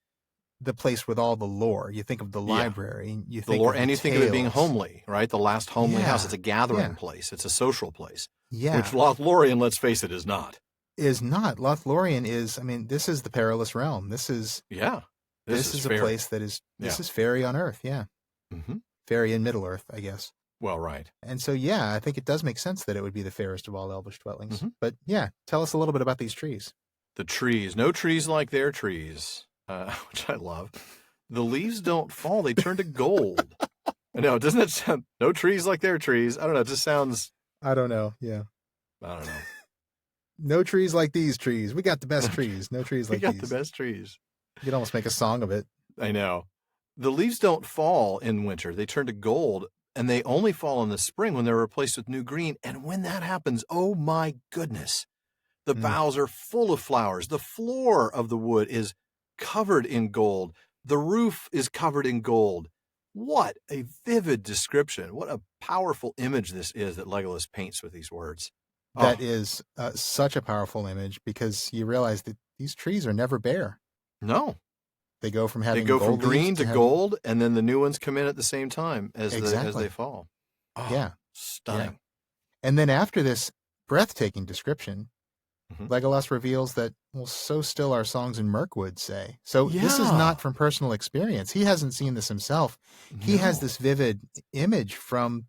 the place with all the lore. You think of the library, you think
the lore,
of
and you think of it being homely, right? The last homely house. It's a gathering place. It's a social place.
Yeah.
Which Lothlórien, let's face it, is not.
Lothlórien is, this is the perilous realm. This is
This is
a place that is, this is fairy on earth. Yeah.
Mm-hmm.
Fairy in Middle Earth, I guess.
Well, right.
And so, I think it does make sense that it would be the fairest of all elvish dwellings.
Mm-hmm.
But tell us a little bit about these trees.
The trees. No trees like their trees, which I love. The leaves don't fall. They turn to gold. I know. Doesn't it sound, no trees like their trees? I don't know. It just sounds.
I don't know. Yeah.
I don't know.
No trees like these trees. We got the best trees. No trees like these.
We got the best trees.
You could almost make a song of it.
I know. The leaves don't fall in winter. They turn to gold, and they only fall in the spring when they're replaced with new green. And when that happens, oh my goodness, the boughs are full of flowers. The floor of the wood is covered in gold. The roof is covered in gold. What a vivid description. What a powerful image this is that Legolas paints with these words.
That is such a powerful image, because you realize that these trees are never bare.
No.
They go from having
gold from green to gold, and then the new ones come in at the same time as they fall. Oh,
yeah.
Stunning. Yeah.
And then after this breathtaking description, Legolas reveals that, so still our songs in Mirkwood say. So this is not from personal experience. He hasn't seen this himself. No. He has this vivid image from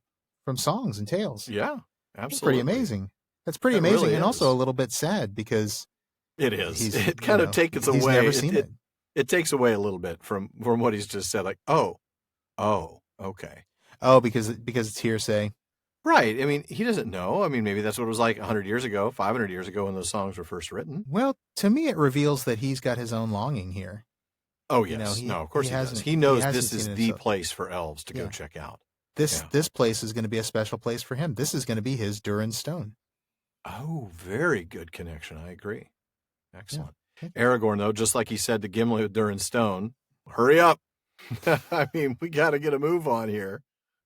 songs and tales.
Yeah, absolutely.
It's pretty amazing. That's pretty amazing, really, and also a little bit sad, because
it is. It kind of takes away.
He's never seen it.
It takes away a little bit from what he's just said. Like, oh, okay.
Oh, because it's hearsay.
Right. He doesn't know. Maybe that's what it was like 100 years ago, 500 years ago when those songs were first written.
Well, to me, it reveals that he's got his own longing here.
Oh, yes. No, of course he does. He knows this is the place for elves to go check out.
This place is going to be a special place for him. This is going to be his Durin Stone.
Oh, very good connection. I agree. Excellent. Yeah. Aragorn, though, just like he said to Gimli with Durin Stone, hurry up. We got to get a move on here.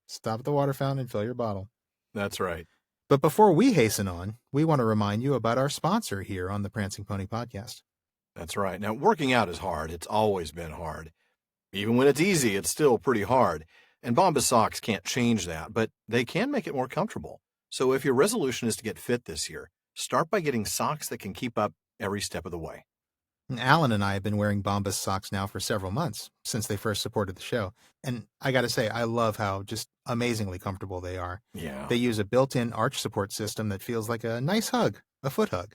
Stop at the water fountain and fill your bottle.
That's right.
But before we hasten on, we want to remind you about our sponsor here on the Prancing Pony Podcast.
That's right. Now, working out is hard. It's always been hard. Even when it's easy, it's still pretty hard. And Bombas socks can't change that, but they can make it more comfortable. So if your resolution is to get fit this year, start by getting socks that can keep up every step of the way.
Alan and I have been wearing Bombas socks now for several months, since they first supported the show. And I got to say, I love how just amazingly comfortable they are.
Yeah.
They use a built-in arch support system that feels like a nice hug, a foot hug.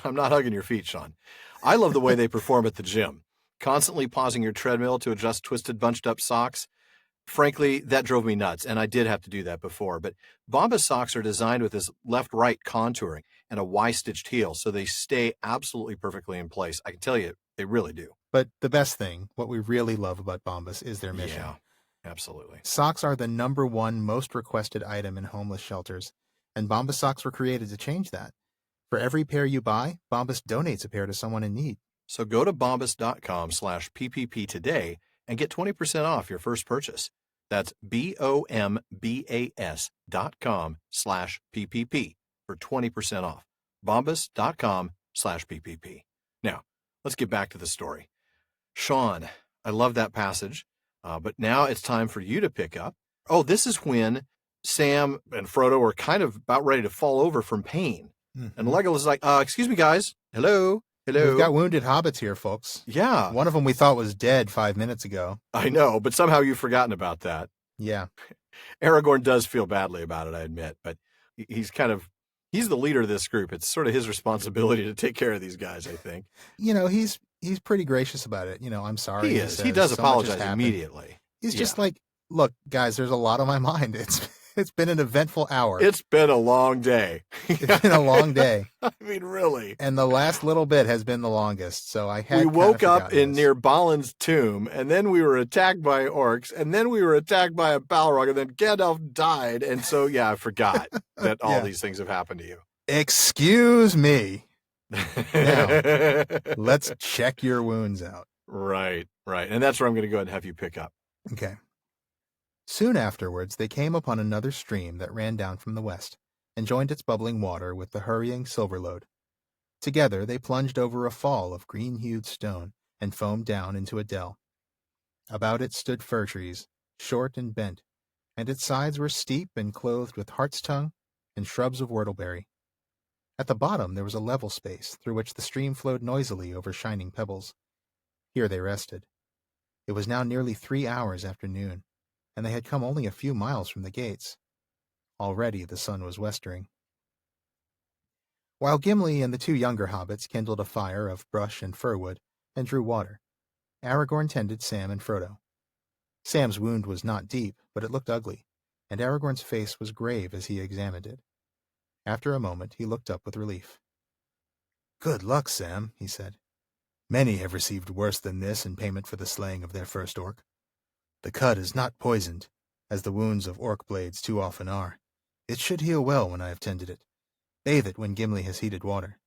I'm not hugging your feet, Sean. I love the way they perform at the gym. Constantly pausing your treadmill to adjust twisted, bunched-up socks. Frankly, that drove me nuts, and I did have to do that before. But Bombas socks are designed with this left-right contouring and a Y-stitched heel, so they stay absolutely perfectly in place. I can tell you, they really do.
But the best thing, what we really love about Bombas, is their mission.
Yeah, absolutely.
Socks are the #1 most requested item in homeless shelters, and Bombas socks were created to change that. For every pair you buy, Bombas donates a pair to someone in need.
So go to bombas.com/PPP today and get 20% off your first purchase. That's BOMBAS.com/PPP. for 20% off. bombas.com/PPP. Now, let's get back to the story. Sean, I love that passage, but now it's time for you to pick up. Oh, this is when Sam and Frodo are kind of about ready to fall over from pain. Mm-hmm. And Legolas is like, excuse me, guys. Hello.
We've got wounded hobbits here, folks.
Yeah.
One of them we thought was dead 5 minutes ago.
I know, but somehow you've forgotten about that.
Yeah.
Aragorn does feel badly about it, I admit, but he's the leader of this group. It's sort of his responsibility to take care of these guys, I think.
He's pretty gracious about it. I'm sorry.
He is. He does apologize immediately.
He's just like, look, guys, there's a lot on my mind. It's been an eventful hour.
It's been a long day.
It's been a long day.
I mean, really.
And the last little bit has been the longest. So we
woke up near Balin's tomb, and then we were attacked by orcs, and then we were attacked by a Balrog, and then Gandalf died. And so, yeah, I forgot that all these things have happened to you.
Excuse me. Now, let's check your wounds out.
Right. And that's where I'm going to go ahead and have you pick up.
Okay. Soon afterwards, they came upon another stream that ran down from the west and joined its bubbling water with the hurrying Silverlode. Together, they plunged over a fall of green-hued stone and foamed down into a dell. About it stood fir trees, short and bent, and its sides were steep and clothed with hartstongue and shrubs of whortleberry. At the bottom there was a level space through which the stream flowed noisily over shining pebbles. Here they rested. It was now nearly 3 hours after noon, and they had come only a few miles from the gates. Already the sun was westering. While Gimli and the 2 younger hobbits kindled a fire of brush and firwood and drew water, Aragorn tended Sam and Frodo. Sam's wound was not deep, but it looked ugly, and Aragorn's face was grave as he examined it. After a moment he looked up with relief.
"Good luck, Sam," he said. "Many have received worse than this in payment for the slaying of their first orc. The cut is not poisoned, as the wounds of orc blades too often are. It should heal well when I have tended it. Bathe it when Gimli has heated water."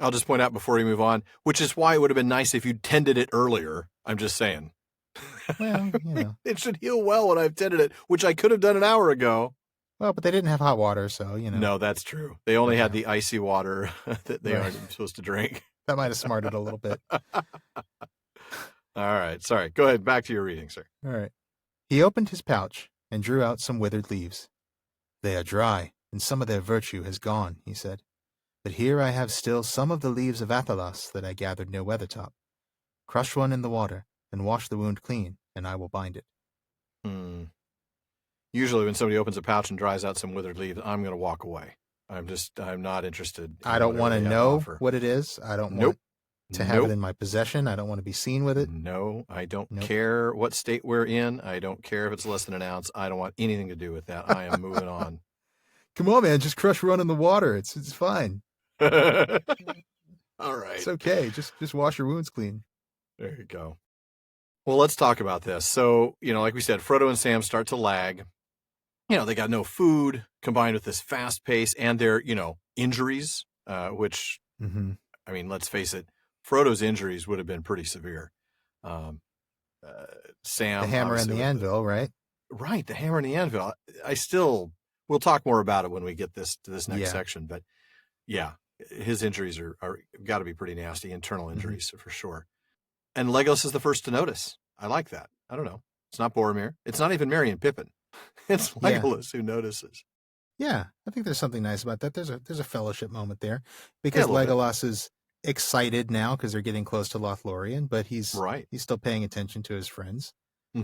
I'll just point out before we move on, which is why it would have been nice if you'd tended it earlier. I'm just saying.
Well,
It should heal well when I've tended it, which I could have done an hour ago.
Well, but they didn't have hot water, so,
No, that's true. They only had the icy water that they aren't supposed to drink.
That might have smarted a little bit.
All right. Sorry. Go ahead. Back to your reading, sir.
All right. He opened his pouch and drew out some withered leaves.
"They are dry, and some of their virtue has gone," he said. "But here I have still some of the leaves of Athalas that I gathered near Weathertop. Crush one in the water, and wash the wound clean, and I will bind it."
Usually when somebody opens a pouch and dries out some withered leaves, I'm going to walk away. I'm not interested.
I don't want to know what it is. I don't want to have it in my possession. I don't want to be seen with it.
No, I don't care what state we're in. I don't care if it's less than an ounce. I don't want anything to do with that. I am moving on.
Come on, man. Just crush one in the water. It's fine.
All right.
It's okay. Just wash your wounds clean.
There you go. Well, let's talk about this. So, like we said, Frodo and Sam start to lag. They got no food combined with this fast pace and their, injuries, which, I mean, let's face it, Frodo's injuries would have been pretty severe. Sam.
The hammer and the anvil, right?
Right. The hammer and the anvil. We'll talk more about it when we get to this next section. But yeah, his injuries are got to be pretty nasty, internal injuries for sure. And Legolas is the first to notice. I like that. I don't know. It's not Boromir. It's not even Merry and Pippin. It's Legolas who notices.
Yeah, I think there's something nice about that. There's a fellowship moment there because Legolas is excited now because they're getting close to Lothlórien, but he's still paying attention to his friends,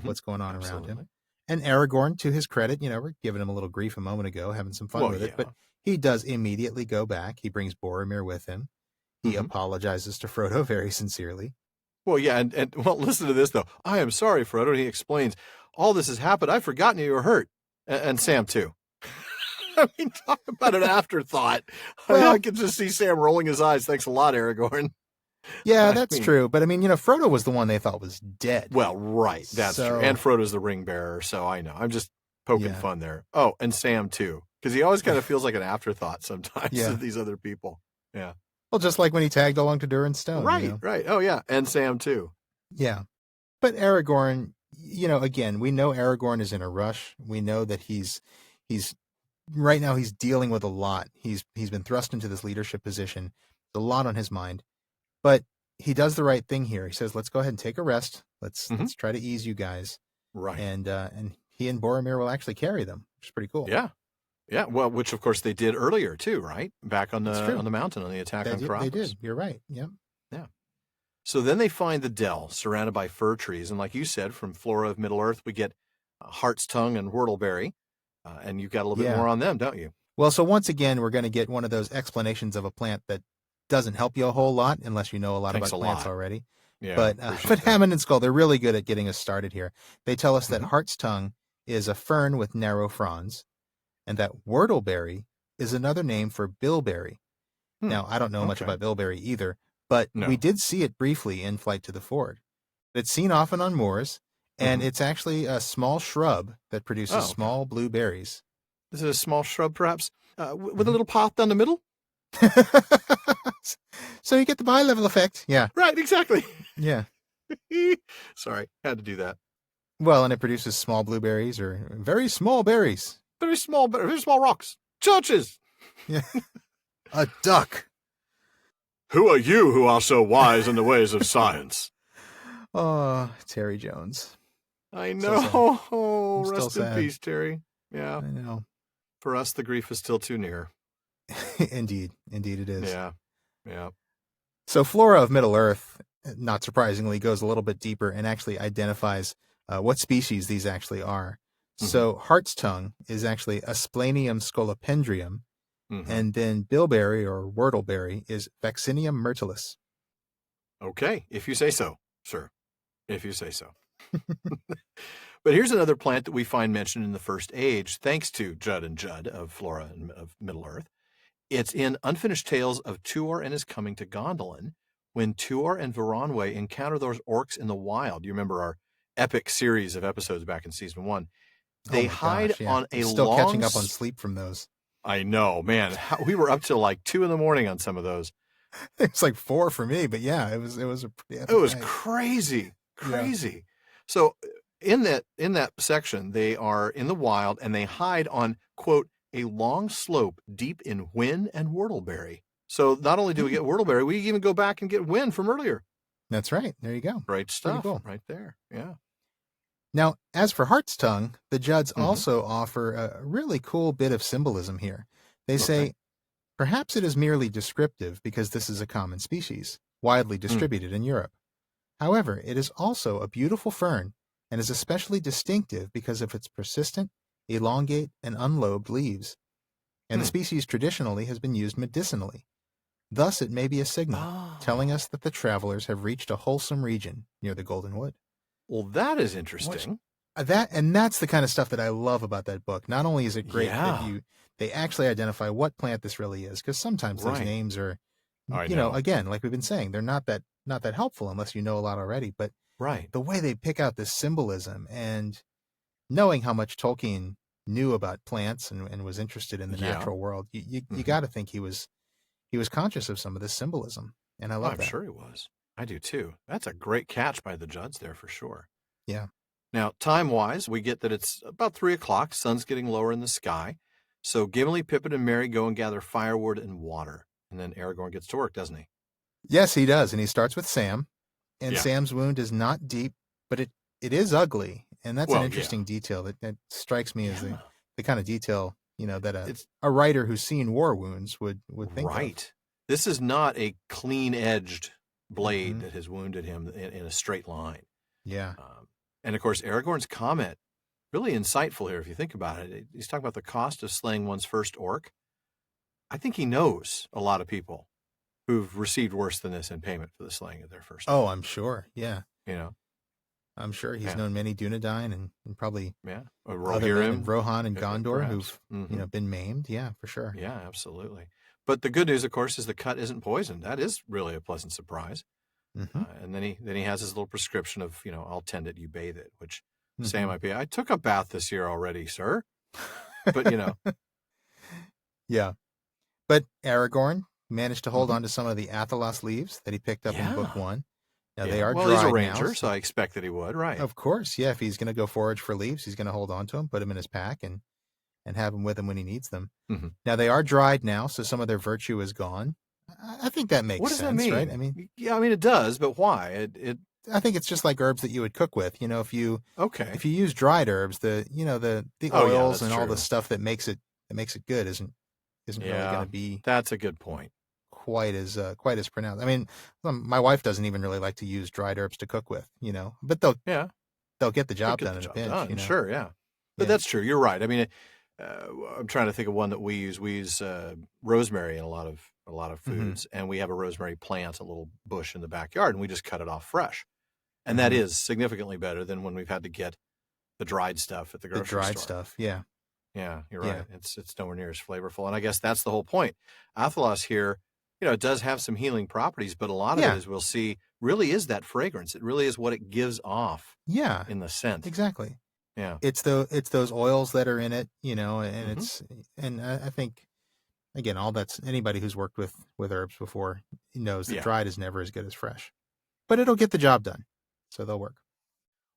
what's going on around him. And Aragorn, to his credit, we're giving him a little grief a moment ago, having some fun with it, but he does immediately go back. He brings Boromir with him. He apologizes to Frodo very sincerely.
Well, yeah, and listen to this, though. "I am sorry, Frodo," and he explains, "all this has happened. I've forgotten you were hurt." And Sam, too. I mean, talk about an afterthought.
Well,
I can just see Sam rolling his eyes. "Thanks a lot, Aragorn."
Yeah, that's true. But, I mean, Frodo was the one they thought was dead.
Well, right. That's true. And Frodo's the ring bearer, so I know. I'm just poking fun there. Oh, and Sam, too. Because he always kind of feels like an afterthought sometimes to these other people. Yeah.
Well, just like when he tagged along to Durin's Stone.
Right. Oh, yeah. And Sam, too.
Yeah. But Aragorn, again, we know Aragorn is in a rush. We know that he's right now he's dealing with a lot. He's been thrust into this leadership position. There's a lot on his mind. But he does the right thing here. He says, let's go ahead and take a rest. Let's try to ease you guys.
Right.
And he and Boromir will actually carry them, which is pretty cool.
Yeah. Yeah. Well, which of course they did earlier too, right? Back on the mountain on the attack on Cropos.
They did. You're right. Yep.
Yeah. So then they find the dell surrounded by fir trees. And like you said, from Flora of Middle-earth, we get Hart's Tongue and Whortleberry. And you've got a little bit more on them, don't you?
Well, so once again, we're going to get one of those explanations of a plant that doesn't help you a whole lot unless you know a lot about plants already.
Yeah,
but Hammond and Skull, they're really good at getting us started here. They tell us that Hart's Tongue is a fern with narrow fronds, and that Whortleberry is another name for bilberry. Now, I don't know much about bilberry either, but we did see it briefly in Flight to the Ford. It's seen often on moors, and it's actually a small shrub that produces small blue berries.
Is it a small shrub, perhaps, with a little path down the middle?
So you get the bi-level effect. Yeah.
Right, exactly.
Yeah.
Sorry, had to do that.
Well, and it produces small blueberries or very small berries.
Very small rocks. Churches.
Yeah. A duck.
Who are you who are so wise in the ways of science?
Oh, Terry Jones.
I know.
So
rest in peace, Terry. Yeah.
I know.
For us, the grief is still too near.
Indeed it is.
Yeah.
So Flora of Middle-earth, not surprisingly, goes a little bit deeper and actually identifies what species these actually are. So Hart's Tongue is actually Asplenium scolopendrium, and then bilberry or whortleberry is Vaccinium myrtillus.
Okay, if you say so, sir. If you say so. But here's another plant that we find mentioned in the First Age, thanks to Judd and Judd of Flora of Middle-earth. It's in Unfinished Tales of Tuor and His Coming to Gondolin, when Tuor and Varanwe encounter those orcs in the wild. You remember our epic series of episodes back in season 1. They hide on a
still catching up on sleep from those.
I know, man. We were up till like 2 a.m. on some of those.
It's like 4 for me, but yeah, it was a pretty epic
It was
night.
crazy.
Yeah.
So in that section, they are in the wild and they hide on, quote, a long slope deep in whin and whortleberry. So not only do we get whortleberry, we even go back and get whin from earlier.
That's right. There you go.
Great stuff.
Cool.
Right there. Yeah.
Now, as for Hart's Tongue, the Judds also offer a really cool bit of symbolism here. They say, perhaps it is merely descriptive because this is a common species, widely distributed in Europe. However, it is also a beautiful fern and is especially distinctive because of its persistent, elongate, and unlobed leaves. And the species traditionally has been used medicinally. Thus, it may be a signal telling us that the travelers have reached a wholesome region near the Golden Wood.
Well, that is interesting.
That's the kind of stuff that I love about that book. Not only is it great that they actually identify what plant this really is, because sometimes those names are, again, like we've been saying, they're not that helpful unless you know a lot already. But the way they pick out this symbolism and knowing how much Tolkien knew about plants and was interested in the natural world, you got to think he was conscious of some of this symbolism, and I love that.
I'm sure he was. I do too. That's a great catch by the Judds there for sure.
Yeah.
Now, time-wise, we get that it's about 3 o'clock. Sun's getting lower in the sky. So Gimli, Pippin, and Merry go and gather firewood and water. And then Aragorn gets to work, doesn't he?
Yes, he does. And he starts with Sam. And Sam's wound is not deep, but it is ugly. And that's an interesting detail that strikes me as the kind of detail, that a writer who's seen war wounds would think of.
Right. This is not a clean-edged blade that has wounded him in a straight line.
Yeah.
And of course, Aragorn's comment, really insightful here if you think about it. He's talking about the cost of slaying one's first orc. I think he knows a lot of people who've received worse than this in payment for the slaying of their first orc.
Oh, I'm sure. Yeah. I'm sure he's known many Dunedain and probably Rohan and Gondor who've been maimed. Yeah, for sure.
Yeah, absolutely. But the good news, of course, is the cut isn't poisoned. That is really a pleasant surprise. And then he has his little prescription of, I'll tend it, you bathe it, which Sam might be, I took a bath this year already, sir. But,
Yeah. But Aragorn managed to hold on to some of the Athelas leaves that he picked up in Book 1. Now they are dry
he's a ranger,
now,
so I expect that he would, right?
Of course, yeah. If he's going to go forage for leaves, he's going to hold on to them, put them in his pack, and and have them with him when he needs them.
Mm-hmm.
Now, they are dried now, so some of their virtue is gone. I think that makes sense,
what does that mean?
Right? I mean,
yeah, I mean, it does, but why?
I think it's just like herbs that you would cook with. If you
Okay.
use dried herbs, the
Oh, yeah,
oils
that's
and all the
true.
stuff that makes it good isn't really going to be
That's a good point.
quite as pronounced. I mean, my wife doesn't even really like to use dried herbs to cook with, but they'll get the job done in a pinch.
Sure, yeah. But that's true. You're right. I mean, I'm trying to think of one that we use. We use rosemary in a lot of foods, and we have a rosemary plant, a little bush in the backyard, and we just cut it off fresh. And that is significantly better than when we've had to get the dried stuff at the grocery store.
The dried stuff, yeah.
Yeah, you're right. It's nowhere near as flavorful. And I guess that's the whole point. Athelos here, it does have some healing properties, but a lot of it, as we'll see, really is that fragrance. It really is what it gives off in the scent.
Exactly.
Yeah.
It's those oils that are in it, and I think, again, all that's anybody who's worked with herbs before knows that dried is never as good as fresh. But it'll get the job done. So they'll work.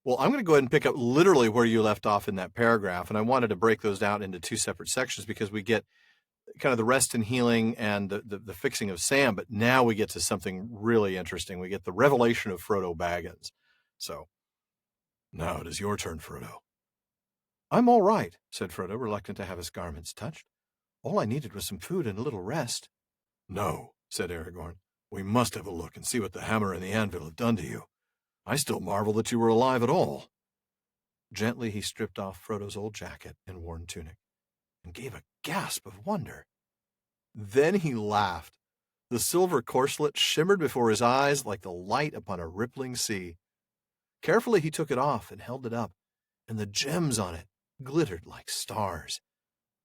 Well, I'm going to go ahead and pick up literally where you left off in that paragraph. And I wanted to break those out into two separate sections because we get kind of the rest and healing and the fixing of Sam. But now we get to something really interesting. We get the revelation of Frodo Baggins. So now it is your turn, Frodo. I'm all right, said Frodo, reluctant to have his garments touched. All I needed was some food and a little rest. No, said Aragorn. We must have a look and see what the hammer and the anvil have done to you. I still marvel that you were alive at all. Gently he stripped off Frodo's old jacket and worn tunic, and gave a gasp of wonder. Then he laughed. The silver corselet shimmered before his eyes like the light upon a rippling sea. Carefully he took it off and held it up, and the gems on it glittered like stars,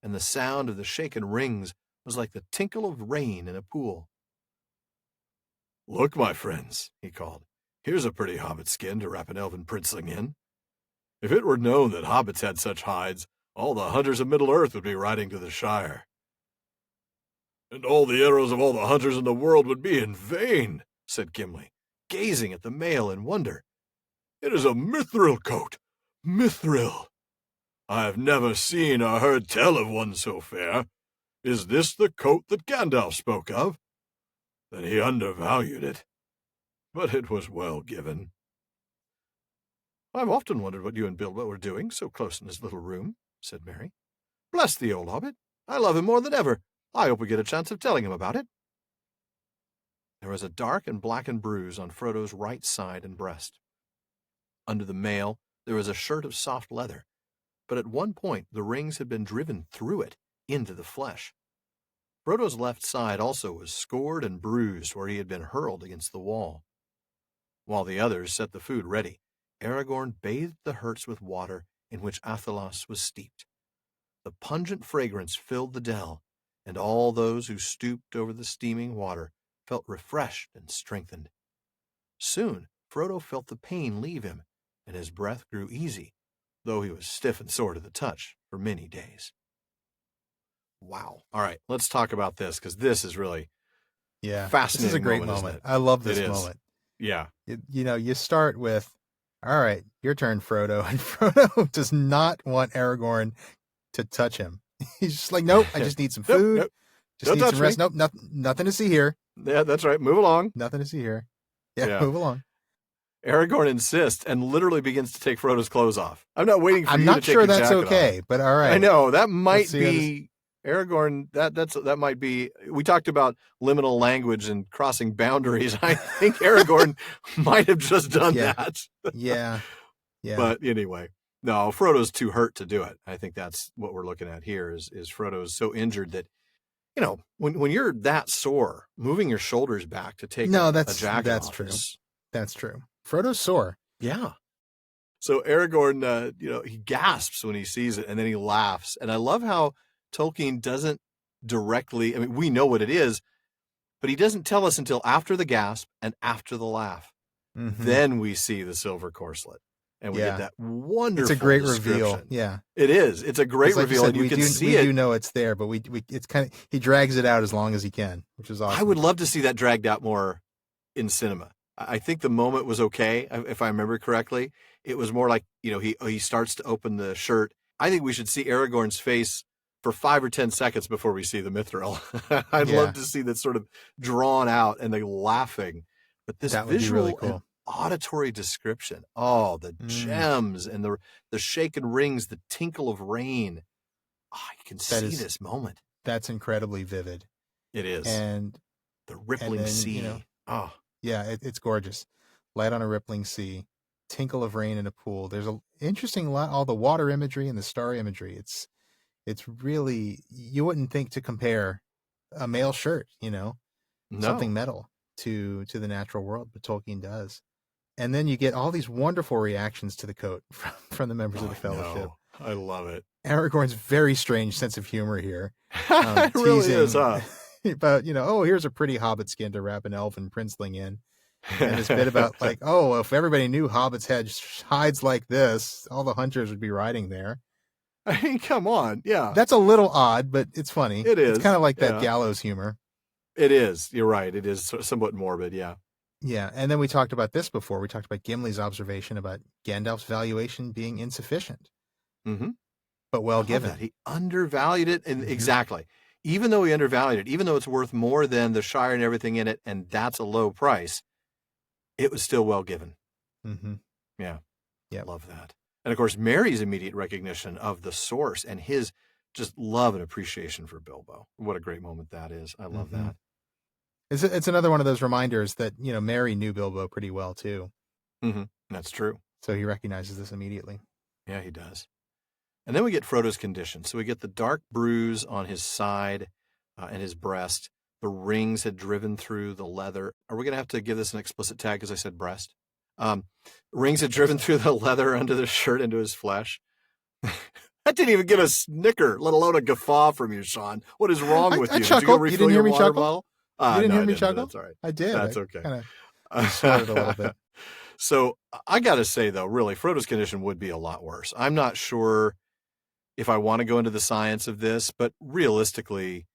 and the sound of the shaken rings was like the tinkle of rain in a pool. Look, my friends, he called. Here's a pretty hobbit skin to wrap an elven princeling in. If it were known that hobbits had such hides, all the hunters of Middle-earth would be riding to the Shire. And all the arrows of all the hunters in the world would be in vain, said Gimli, gazing at the mail in wonder. It is a mithril coat, mithril. I have never seen or heard tell of one so fair. Is this the coat that Gandalf spoke of? Then he undervalued it. But it was well given. I've often wondered what you and Bilbo were doing so close in his little room, said Merry. Bless the old hobbit. I love him more than ever. I hope we get a chance of telling him about it. There was a dark and blackened bruise on Frodo's right side and breast. Under the mail, there was a shirt of soft leather, but at one point the rings had been driven through it into the flesh. Frodo's left side also was scored and bruised where he had been hurled against the wall. While the others set the food ready, Aragorn bathed the hurts with water in which Athelos was steeped. The pungent fragrance filled the dell, and all those who stooped over the steaming water felt refreshed and strengthened. Soon Frodo felt the pain leave him, and his breath grew easy, though he was stiff and sore to the touch for many days. Wow. All right, let's talk about this, because this is really fascinating.
This is a great moment. I love this moment.
Yeah.
You start with, all right, your turn, Frodo. And Frodo does not want Aragorn to touch him. He's just like, nope, I just need some food.
Nope.
Just
Don't
need some rest.
me.
Nope, nothing to see here.
Yeah, that's right. Move along.
Nothing to see here. Yeah, move along.
Aragorn insists and literally begins to take Frodo's clothes off. I'm not waiting for you to take your jacket off.
I'm not sure that's okay, but all right.
I know, that might be... Aragorn, that might be. We talked about liminal language and crossing boundaries. I think Aragorn might have just done that.
Yeah.
But anyway, no, Frodo's too hurt to do it. I think that's what we're looking at here. Is Frodo's so injured that, when you're that sore, moving your shoulders back to take a jacket
that's
off.
True. That's true. Frodo's sore.
Yeah. So Aragorn, he gasps when he sees it, and then he laughs. And I love how Tolkien doesn't directly, we know what it is, but he doesn't tell us until after the gasp and after the laugh. Mm-hmm. Then we see the silver corselet, and we get that wonderful.
It's a great reveal. Yeah,
it is. It's a great reveal, and you can see it.
We do know it's there, but it's kind of, he drags it out as long as he can, which is awesome.
I would love to see that dragged out more in cinema. I think the moment was okay, if I remember correctly. It was more like, he starts to open the shirt. I think we should see Aragorn's face for 5 or 10 seconds before we see the mithril. I'd
Yeah.
love to see that sort of drawn out and they laughing. But this
That would be
visual
really cool.
and auditory description, oh, the gems and the shaken rings, the tinkle of rain. Oh, you can see this moment.
That's incredibly vivid.
It is.
And
the rippling sea. Oh,
yeah, it's gorgeous. Light on a rippling sea, tinkle of rain in a pool. There's an interesting lot, all the water imagery and the star imagery. It's really, you wouldn't think to compare a male shirt, something metal to the natural world, but Tolkien does. And then you get all these wonderful reactions to the coat from the members of the Fellowship.
I love it.
Aragorn's very strange sense of humor here.
It really is, huh?
About, here's a pretty hobbit skin to wrap an elven princeling in. And this bit about like, oh, if everybody knew hobbits had hides like this, all the hunters would be riding there.
I mean, come on. Yeah.
That's a little odd, but it's funny.
It is.
It's kind of like that gallows humor.
It is. You're right. It is somewhat morbid. Yeah.
Yeah. And then we talked about this before. We talked about Gimli's observation about Gandalf's valuation being insufficient, but well given.
He undervalued it. And exactly. Even though he undervalued it, even though it's worth more than the Shire and everything in it, and that's a low price, it was still well given. Yeah. Love that. And of course, Merry's immediate recognition of the source and his just love and appreciation for Bilbo. What a great moment that is. I love that.
It's another one of those reminders that, Merry knew Bilbo pretty well too.
That's true.
So he recognizes this immediately.
Yeah, he does. And then we get Frodo's condition. So we get the dark bruise on his side and his breast. The rings had driven through the leather. Are we going to have to give this an explicit tag because I said breast? Rings had driven through the leather under the shirt into his flesh. That didn't even get a snicker, let alone a guffaw from you, Sean. What is wrong with you?
I chuckled. You didn't hear me chuckle?
You
didn't hear me
chuckle?
chuckle?
That's all right.
I did.
That's okay.
Kind of snorted a little bit.
So I got to say, though, really, Frodo's condition would be a lot worse. I'm not sure if I want to go into the science of this, but realistically,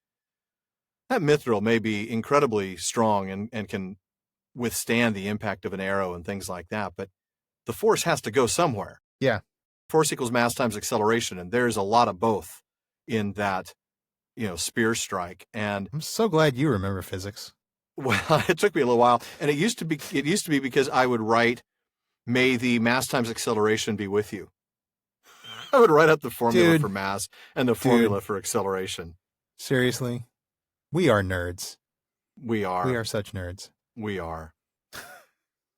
that mithril may be incredibly strong and can withstand the impact of an arrow and things like that, but the force has to go somewhere.
Yeah.
Force equals mass times acceleration, and there's a lot of both in that, spear strike. And
I'm so glad you remember physics.
Well, it took me a little while, and it used to be because I would write, "May the mass times acceleration be with you." I would write up the formula for mass and the formula for acceleration.
Seriously, we are nerds.
We are.
We are such nerds.
We are.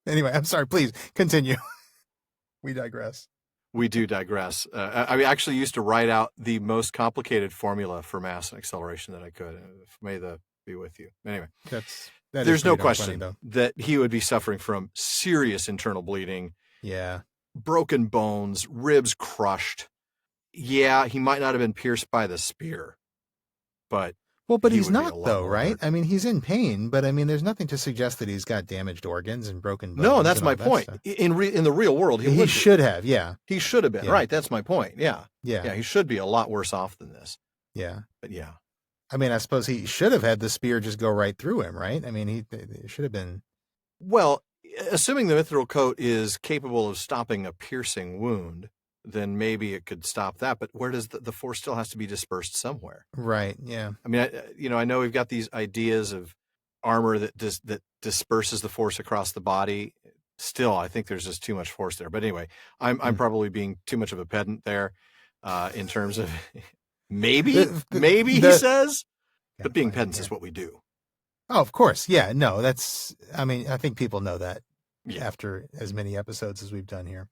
Anyway, I'm sorry. Please continue. We digress.
We do digress. I actually used to write out the most complicated formula for mass and acceleration that I could. May the be with you. Anyway, there's no question that he would be suffering from serious internal bleeding.
Yeah.
Broken bones, ribs crushed. Yeah, he might not have been pierced by the spear, but
he's not though, right? I mean, he's in pain, but I mean, there's nothing to suggest that he's got damaged organs and broken bones.
No, that's my point. In the real world,
he should have. Yeah,
he should have been.
Yeah.
Right, that's my point. Yeah,
yeah.
He should be a lot worse off than this.
Yeah,
but yeah.
I mean, I suppose he should have had the spear just go right through him, right? I mean, it should have been.
Well, assuming the mithril coat is capable of stopping a piercing wound, then maybe it could stop that. But where does the force still has to be dispersed somewhere?
Right. Yeah.
I mean, I know we've got these ideas of armor that disperses the force across the body. Still, I think there's just too much force there. But anyway, I'm probably being too much of a pedant there, in terms of maybe he says, but being pedants is what we do.
Oh, of course. Yeah. No, I think people know that after as many episodes as we've done here.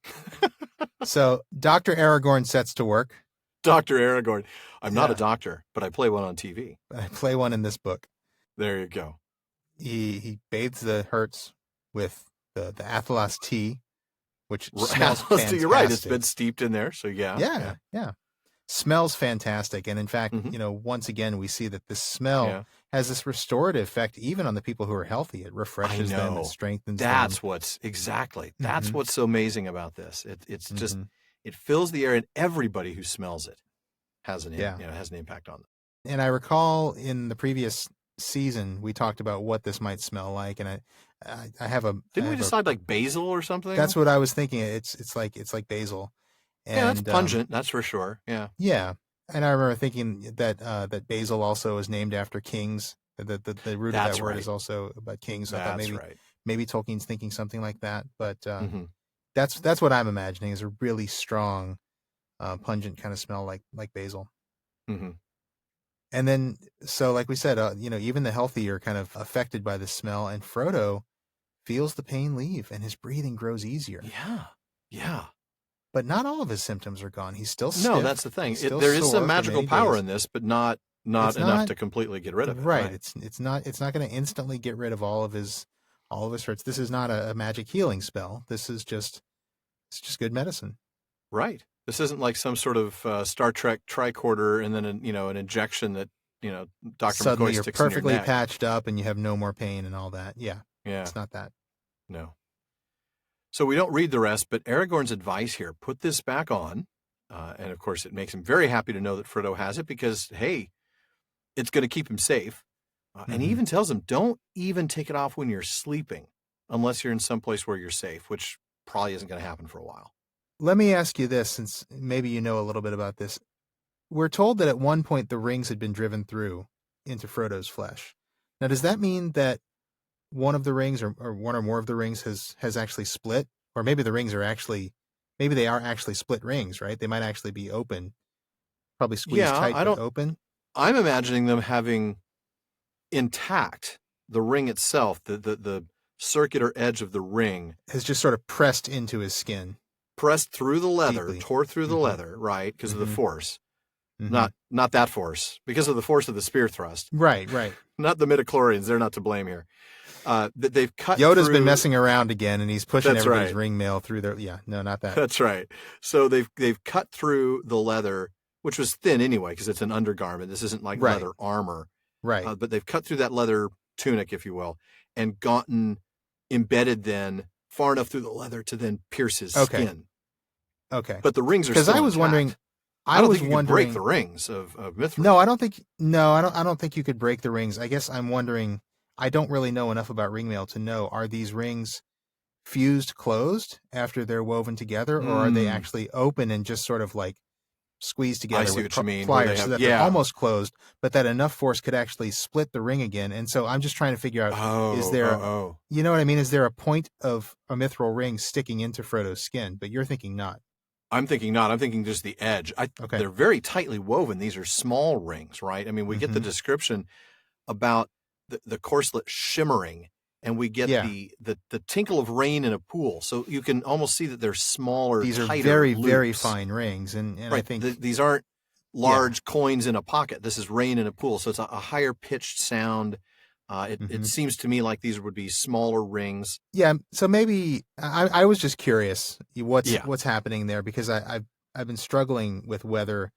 So Dr. Aragorn sets to work.
Dr. Aragorn. I'm not a doctor, but I play one on TV.
I play one in this book.
There you go.
He bathes the hurts with the Athelas tea, which smells fantastic.
You're right. It's been steeped in there. So yeah.
Smells fantastic. And in fact, once again, we see that this smell has this restorative effect even on the people who are healthy. It refreshes them, it strengthens them.
That's what's so amazing about this. It's just, it fills the air, and everybody who smells it has an impact on them.
And I recall in the previous season, we talked about what this might smell like. And I have
didn't we decide like basil or something?
That's what I was thinking. It's like basil. And,
that's pungent. That's for sure. Yeah.
Yeah. And I remember thinking that that basil also is named after kings. The root of that word is also about kings. So I thought maybe Tolkien's thinking something like that. But that's what I'm imagining, is a really strong, pungent kind of smell like basil.
Mm-hmm.
And then, so like we said, even the healthy are kind of affected by the smell, and Frodo feels the pain leave and his breathing grows easier.
Yeah.
But not all of his symptoms are gone. He's still stiff.
No, that's the thing. There is some magical power in this, but not enough to completely get rid of it.
Right. It's not going to instantly get rid of all of his hurts. This is not a magic healing spell. This is just good medicine.
Right. This isn't like some sort of Star Trek tricorder and then an injection that Dr.
Suddenly
McCoy
you're
sticks in your
perfectly
neck.
patched up and you have no more pain and all that. Yeah.
Yeah.
It's not that.
No. So we don't read the rest, but Aragorn's advice here: put this back on, and of course it makes him very happy to know that Frodo has it, because hey, it's going to keep him safe. And he even tells him, don't even take it off when you're sleeping, unless you're in some place where you're safe, which probably isn't going to happen for a while.
Let me ask you this, since maybe you know a little bit about this. We're told that at one point the rings had been driven through into Frodo's flesh. Now, does that mean that one of the rings or one or more of the rings has actually split? Or maybe the rings are actually split rings, right? They might actually be open, probably squeezed tight but open.
I'm imagining them having intact the ring itself, the circular edge of the ring
has just sort of pressed into his skin.
Pressed through the leather,
deeply.
Tore through the leather, right? Because of the force. Not that force, because of the force of the spear thrust.
Right.
Not the midichlorians, they're not to blame here. They've cut
Yoda's been messing around again, and he's pushing everybody's ring mail through their... Yeah, no, not that.
That's right. So they've cut through the leather, which was thin anyway, because it's an undergarment. This isn't like leather armor.
Right.
But they've cut through that leather tunic, if you will, and gotten embedded then far enough through the leather to then pierce his skin.
Okay.
But the rings are still
because I was
intact.
wondering...
I don't think you could break the rings of Mithril.
No, I don't think you could break the rings. I guess I'm wondering, I don't really know enough about ring mail to know, are these rings fused closed after they're woven together, or are they actually open and just sort of like squeezed together with pliers so that they're almost closed, but that enough force could actually split the ring again? And so I'm just trying to figure out, is there, you know what I mean? Is there a point of a mithril ring sticking into Frodo's skin? But you're thinking not.
I'm thinking not. I'm thinking just the edge. They're very tightly woven. These are small rings, right? I mean, we get the description about the corselet shimmering, and we get the tinkle of rain in a pool. So you can almost see that they're smaller,
these are
tighter
very,
loops.
Very fine rings. And
right.
I think
these aren't large coins in a pocket. This is rain in a pool. So it's a higher pitched sound. It seems to me like these would be smaller rings.
Yeah, so maybe I was just curious what's happening there, because I've been struggling with whether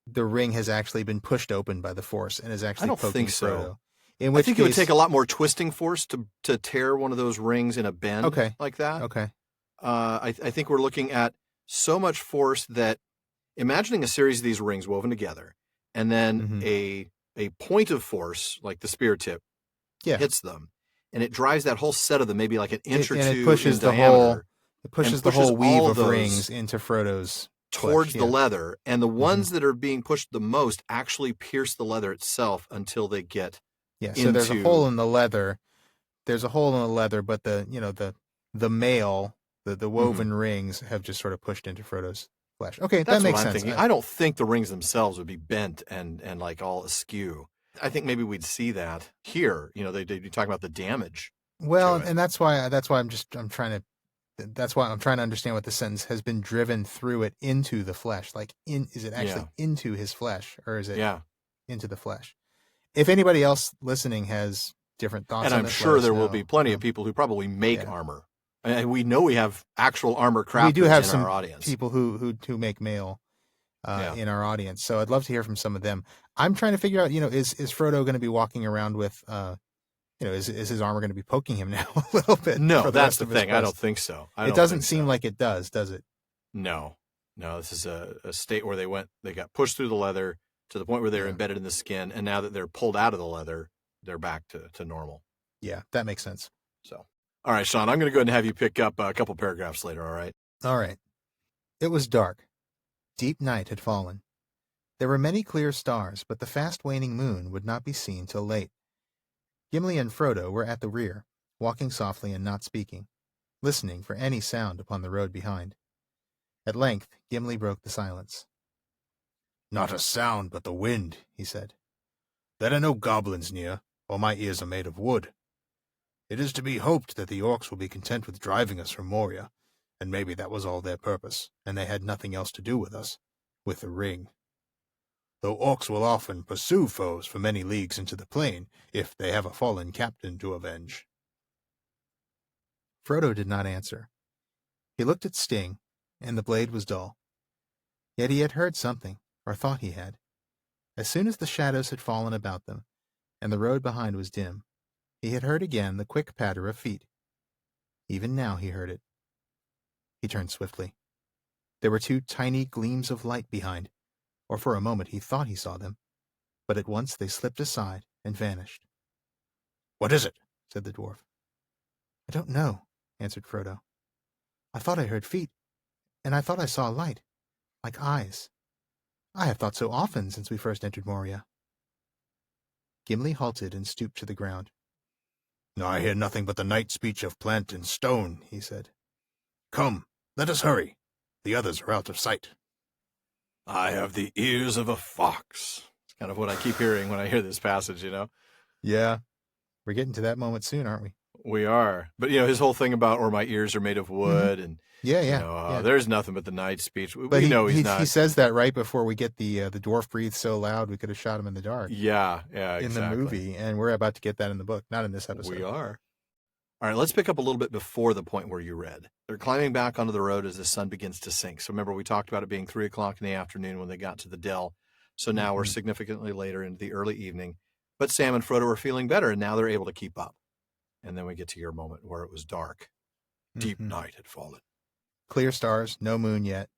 the ring has actually been pushed open by the force and is actually poking Frodo. I don't think so. I think
it would take a lot more twisting force to tear one of those rings in a bend like that.
Okay.
I think we're looking at so much force that, imagining a series of these rings woven together, and then a point of force like the spear tip hits them, and it drives that whole set of them maybe like an inch or two
it pushes
in diameter.
It pushes the whole weave of rings into Frodo's
towards
flesh,
the leather, and the ones that are being pushed the most actually pierce the leather itself until they get
so there's a hole in the leather. There's a hole in the leather, but the mail, the woven rings have just sort of pushed into Frodo's flesh. Okay, that makes sense.
I don't think the rings themselves would be bent and like all askew. I think maybe we'd see that here. They'd be talking about the damage.
Well, and that's why I'm trying to understand what the sentence has been driven through it into the flesh. Like, is it actually into his flesh, or is it into the flesh? If anybody else listening has different thoughts,
and I'm sure there will be plenty of people who probably make armor. And we know we have actual armor crafters
we do have
in
some
our audience.
People who make mail in our audience. So I'd love to hear from some of them. I'm trying to figure out, is Frodo going to be walking around with, is his armor going to be poking him now a little bit?
No, that's the thing. I don't think so.
It doesn't seem like it does it?
No. This is a state where they got pushed through the leather to the point where they're embedded in the skin. And now that they're pulled out of the leather, they're back to normal.
Yeah, that makes sense.
So, all right, Sean, I'm going to go ahead and have you pick up a couple paragraphs later. All right.
All right. It was dark. Deep night had fallen. There were many clear stars, but the fast-waning moon would not be seen till late. Gimli and Frodo were at the rear, walking softly and not speaking, listening for any sound upon the road behind. At length, Gimli broke the silence.
"Not a sound but the wind," he said. "There are no goblins near, or my ears are made of wood. It is to be hoped that the orcs will be content with driving us from Moria, and maybe that was all their purpose, and they had nothing else to do with us, with the ring. Though orcs will often pursue foes for many leagues into the plain, if they have a fallen captain to avenge."
Frodo did not answer. He looked at Sting, and the blade was dull. Yet he had heard something, or thought he had. As soon as the shadows had fallen about them, and the road behind was dim, he had heard again the quick patter of feet. Even now he heard it. He turned swiftly. There were two tiny gleams of light behind, or for a moment he thought he saw them, but at once they slipped aside and vanished.
"What is it?"
said the dwarf. "I don't know," answered Frodo. "I thought I heard feet, and I thought I saw a light, like eyes. I have thought so often since we first entered Moria." Gimli halted and stooped to the ground.
"I hear nothing but the night speech of plant and stone," he said. "Come, let us hurry. The others are out of sight."
"I have the ears of a fox." It's kind of what I keep hearing when I hear this passage,
Yeah, we're getting to that moment soon, aren't we?
We are. But, his whole thing about, or my ears are made of wood, and,
Yeah.
there's nothing but the night speech.
But
we know he's not.
He says that right before we get the dwarf breathes so loud we could have shot him in the dark.
Yeah,
in
exactly.
the movie, and we're about to get that in the book, not in this episode.
We are. All right, let's pick up a little bit before the point where you read. They're climbing back onto the road as the sun begins to sink. So remember, we talked about it being 3 o'clock in the afternoon when they got to the dell. So now we're significantly later into the early evening. But Sam and Frodo are feeling better, and now they're able to keep up. And then we get to your moment where it was dark. Deep night had fallen.
Clear stars, no moon yet.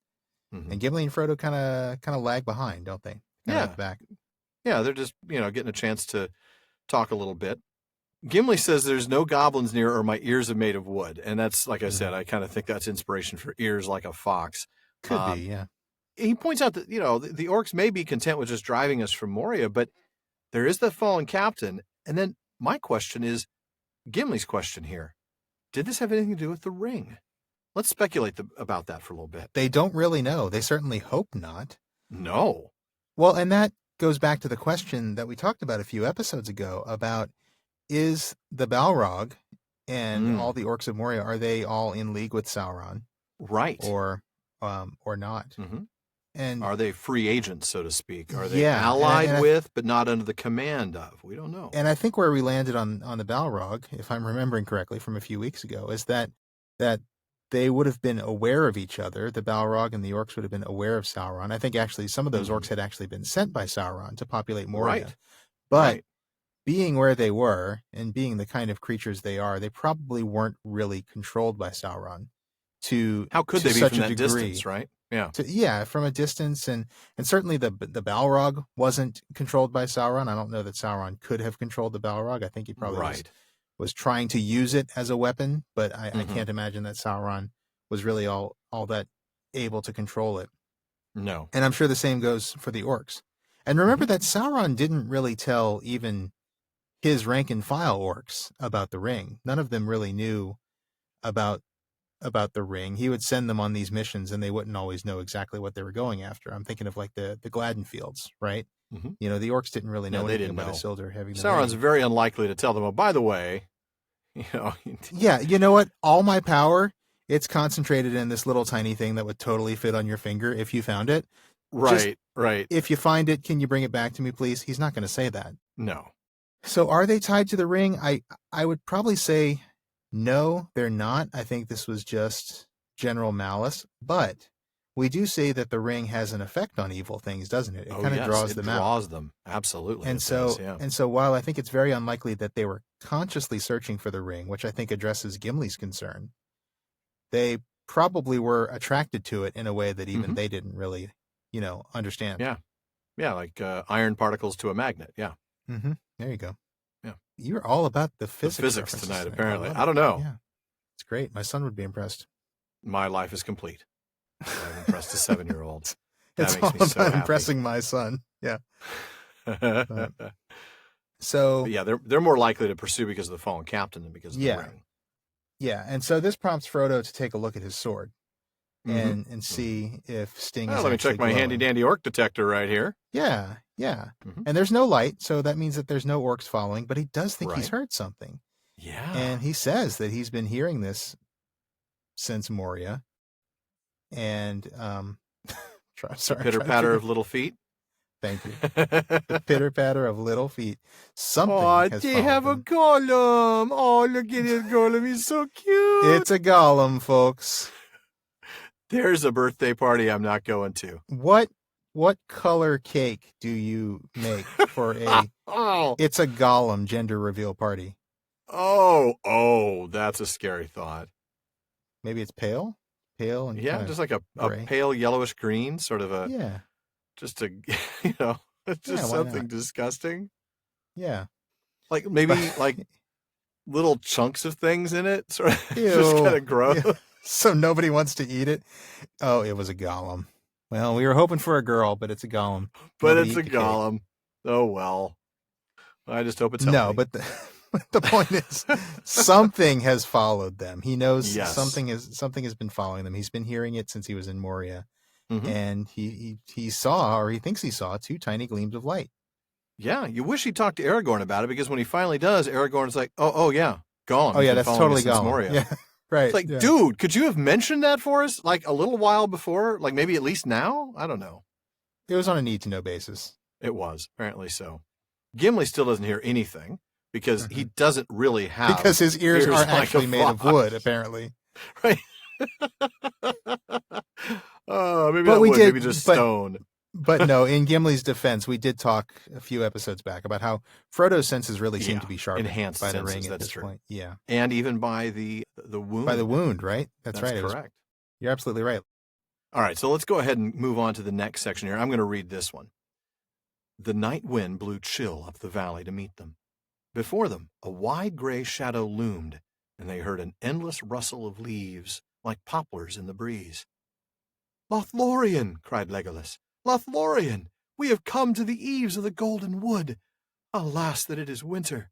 And Gimli and Frodo kind of lag behind, don't they? Back.
Yeah, they're just, getting a chance to talk a little bit. Gimli says there's no goblins near, or my ears are made of wood. And that's, like I said, I kind of think that's inspiration for ears like a fox.
Could be, yeah.
He points out that, the orcs may be content with just driving us from Moria, but there is the fallen captain. And then my question is, Gimli's question here, did this have anything to do with the ring? Let's speculate about that for a little bit.
They don't really know. They certainly hope not.
No.
Well, and that goes back to the question that we talked about a few episodes ago about, is the Balrog and all the orcs of Moria, are they all in league with Sauron?
Right.
Or not? And
are they free agents, so to speak? Are they allied with, but not under the command of? We don't know.
And I think where we landed on the Balrog, if I'm remembering correctly from a few weeks ago, is that they would have been aware of each other. The Balrog and the orcs would have been aware of Sauron. I think actually some of those orcs had actually been sent by Sauron to populate Moria.
Right.
But being where they were and being the kind of creatures they are, they probably weren't really controlled by Sauron.
How could they be from that distance, right?
Yeah. From a distance, and certainly the Balrog wasn't controlled by Sauron. I don't know that Sauron could have controlled the Balrog. I think he probably was trying to use it as a weapon, but I can't imagine that Sauron was really all that able to control it.
No.
And I'm sure the same goes for the orcs. And remember that Sauron didn't really tell even his rank and file orcs about the ring. None of them really knew about the ring. He would send them on these missions, and they wouldn't always know exactly what they were going after. I'm thinking of like the Gladden Fields, right? The orcs didn't really know anything about Isildur having the
Sauron's
ring.
very unlikely to tell them, oh, by the way,
Yeah, you know what? All my power, it's concentrated in this little tiny thing that would totally fit on your finger if you found it.
Right.
If you find it, can you bring it back to me, please? He's not going to say that.
No.
So are they tied to the ring? I would probably say no, they're not. I think this was just general malice. But we do say that the ring has an effect on evil things, doesn't it? It kind of draws them out.
It draws them, absolutely.
And so while I think it's very unlikely that they were consciously searching for the ring, which I think addresses Gimli's concern, they probably were attracted to it in a way that even they didn't really, understand.
Yeah, like iron particles to a magnet, yeah.
There you go.
Yeah.
You're all about the physics
tonight, apparently. I don't know.
Yeah. It's great. My son would be impressed.
My life is complete. I'm impressed a 7-year-old. That
It's
makes
all
me so
about
happy.
impressing my son. Yeah.
But
So
yeah, they're more likely to pursue because of the fallen captain than because of the
yeah,
ring.
yeah, and so this prompts Frodo to take a look at his sword
Mm-hmm.
and see if Sting
Well,
is
let me
actually
check my
glowing.
handy dandy orc detector right here.
Yeah, yeah.
Mm-hmm.
And there's no light, so that means that there's no orcs following, but he does think he's
Right.
heard something.
Yeah.
And he says that he's been hearing this since Moria. And sorry,
Pitter patter of little feet.
Thank you. The pitter patter of little feet. Something
Oh,
has
they
followed
have a
them.
golem. Oh, look at it, golem. He's so cute.
It's a golem, folks.
There's a birthday party I'm not going to.
What color cake do you make for a It's a golem gender reveal party?
Oh, that's a scary thought.
Maybe it's pale and
Yeah, just like a
gray.
pale yellowish green, sort of a
Yeah.
just a it's just
why
something
not?
disgusting.
Yeah.
Like maybe like little chunks of things in it, sort of
Ew.
just kind of gross.
Ew. So nobody wants to eat it. Oh, it was a golem. Well, we were hoping for a girl, but it's a golem.
But
Nobody
it's a
eat the cake.
golem. Oh well. I just hope it's
No,
healthy.
but the point is, something has followed them. He knows
Yes.
something has been following them. He's been hearing it since he was in Moria,
Mhm.
and he saw, or he thinks he saw, 2 tiny gleams of light.
Yeah, you wish he talked to Aragorn about it, because when he finally does, Aragorn's like, oh yeah, Gollum.
Oh yeah,
He's been
that's
following
totally
us since
Gollum.
Moria.
Yeah, right.
It's like,
yeah.
dude, could you have mentioned that for us like a little while before? Like maybe at least now? I don't know.
It was on a need to know basis.
It was, apparently so. Gimli still doesn't hear anything because he doesn't really have
Because his ears are
like a
actually made of
fox.
wood, apparently.
Right. Oh, maybe
But
not
we
wood,
did-
maybe just
but-
stone.
But no, in Gimli's defense, we did talk a few episodes back about how Frodo's senses really seem
Yeah,
to be sharpened
enhanced
by the
senses,
ring at
that's
this
true.
point. Yeah,
And even by the wound.
by the wound, right? That's right. It was-
correct.
You're absolutely right.
All right, so let's go ahead and move on to the next section here. I'm going to read this one. The night wind blew chill up the valley to meet them. Before them, a wide gray shadow loomed, and they heard an endless rustle of leaves, like poplars in the breeze. "Lothlórien!" cried Legolas. "Lothlórien! We have come to the eaves of the Golden Wood. Alas, that it is winter!"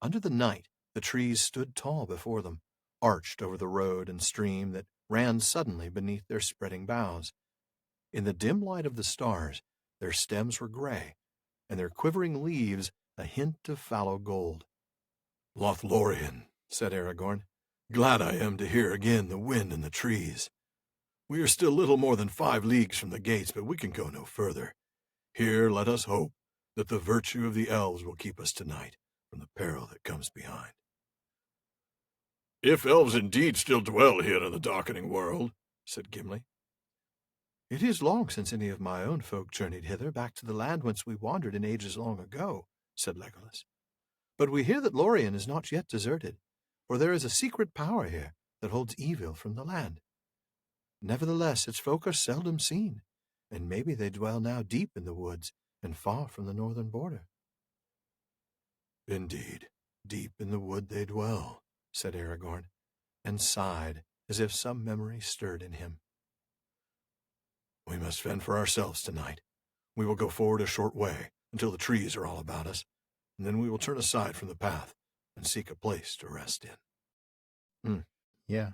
Under the night, the trees stood tall before them, arched over the road and stream that ran suddenly beneath their spreading boughs. In the dim light of the stars, their stems were gray, and their quivering leaves a hint of fallow gold. "Lothlórien," said Aragorn. "Glad I am to hear again the wind in the trees. We are still little more than 5 leagues from the gates, but we can go no further. Here let us hope that the virtue of the elves will keep us tonight from the peril that comes behind." "If elves indeed still dwell here in the darkening world," said Gimli. "It is long since any of my own folk journeyed hither, back to the land whence we wandered in ages long ago," said Legolas. "But we hear that Lórien is not yet deserted, for there is a secret power here that holds evil from the land. Nevertheless, its folk are seldom seen, and maybe they dwell now deep in the woods and far from the northern border." "Indeed, deep in the wood they dwell," said Aragorn, and sighed as if some memory stirred in him. "We must fend for ourselves tonight. We will go forward a short way until the trees are all about us, and then we will turn aside from the path and seek a place to rest in."
Yeah.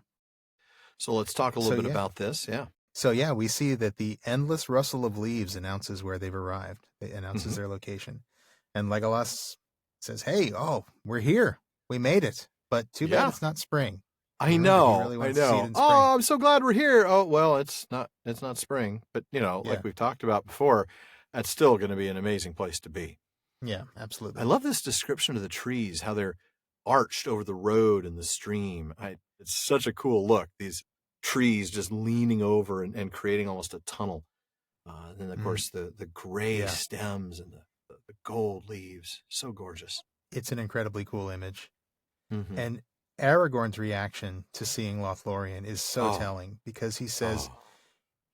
So let's talk a little
So,
bit
yeah.
about this. Yeah.
So yeah, we see that the endless rustle of leaves announces where they've arrived. It announces their location. And Legolas says, "Hey, we're here. We made it. But too bad
Yeah.
it's not spring."
I
Remember, he
know.
really
I
wants to see it
know.
in spring.
Oh, I'm so glad we're here. Oh, well, it's not spring, but
Yeah.
like we've talked about before, that's still going to be an amazing place to be.
Yeah, absolutely.
I love this description of the trees, how they're arched over the road and the stream. It's such a cool look. These trees just leaning over and creating almost a tunnel. And then, of course, the gray
Yeah.
stems and the gold leaves. So gorgeous.
It's an incredibly cool image.
Mhm.
And Aragorn's reaction to seeing Lothlórien is so
Oh.
telling, because he says,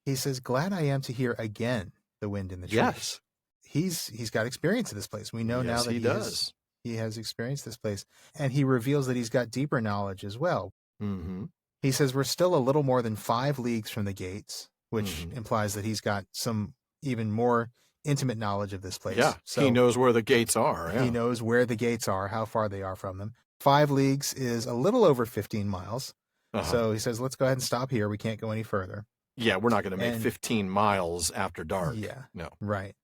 Oh.
"Glad I am to hear again the wind in the trees."
Yes.
He's got experience of this place. We know now
Yes,
that
he does.
he has experienced this place, and he reveals that he's got deeper knowledge as well.
Mm-hmm.
He says we're still a little more than 5 leagues from the gates, which implies that he's got some even more intimate knowledge of this place.
Yeah,
so
he knows where the gates are. Yeah.
He knows where the gates are, how far they are from them. 5 leagues is a little over 15 miles. So he says, let's go ahead and stop here. We can't go any further.
Yeah, we're not going to make 15 miles after dark.
Yeah.
No.
Right.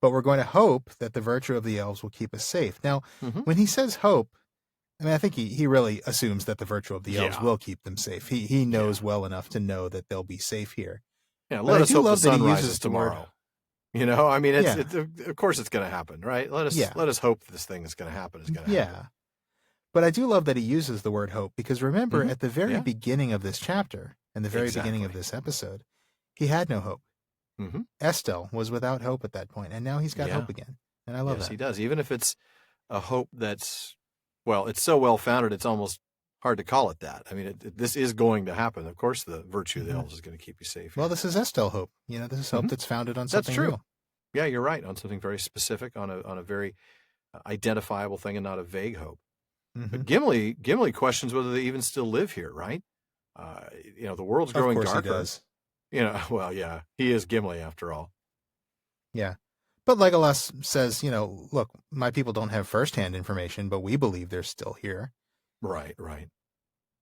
But we're going to hope that the virtue of the elves will keep us safe. Now, when he says hope, I mean, I think he really assumes that the virtue of the elves will keep them safe. He knows well enough to know that they'll be safe here.
Yeah, let us hope the sun rises tomorrow. You know, I mean, of course it's going to happen, right? Let us hope this thing is going to happen.
Yeah. But I do love that he uses the word hope, because remember, at the very beginning of this chapter and the very beginning of this episode, he had no hope. Estelle was without hope at that point, and now he's got hope again. And I love that.
Yes, he does. Even if it's a hope that's, well, it's so well-founded, it's almost hard to call it that. I mean, this is going to happen. Of course, the virtue of the elves is going to keep you safe.
Well, this is Estelle hope. You know, this is hope that's founded on something
real.
real.
Yeah, you're right. On something very specific, on a very identifiable thing, and not a vague hope. But Gimli questions whether they even still live here, right? You know, the world's growing darker.
Of course he does.
You know, well, yeah, he is Gimli after all.
Yeah. But Legolas says, you know, look, my people don't have firsthand information, but we believe they're still here.
Right, right.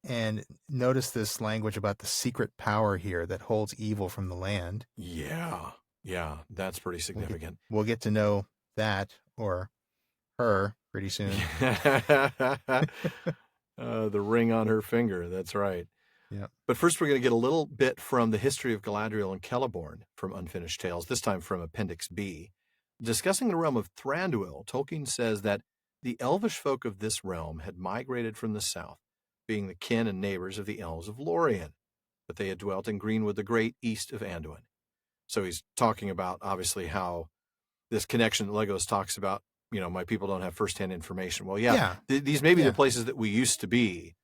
And notice this language about the secret power here that holds evil from the land.
Yeah, that's pretty significant.
We'll get to know that, or her, pretty soon.
The ring on her finger, that's right.
Yeah.
But first we're going to get a little bit from the history of Galadriel and Celeborn from Unfinished Tales, this time from Appendix B. Discussing the realm of Thranduil, Tolkien says that the elvish folk of this realm had migrated from the south, being the kin and neighbors of the elves of Lórien, but they had dwelt in Greenwood the Great east of Anduin. So he's talking about, obviously, how this connection that Legolas talks about, you know, my people don't have firsthand information. Well, these may be the places that we used to be,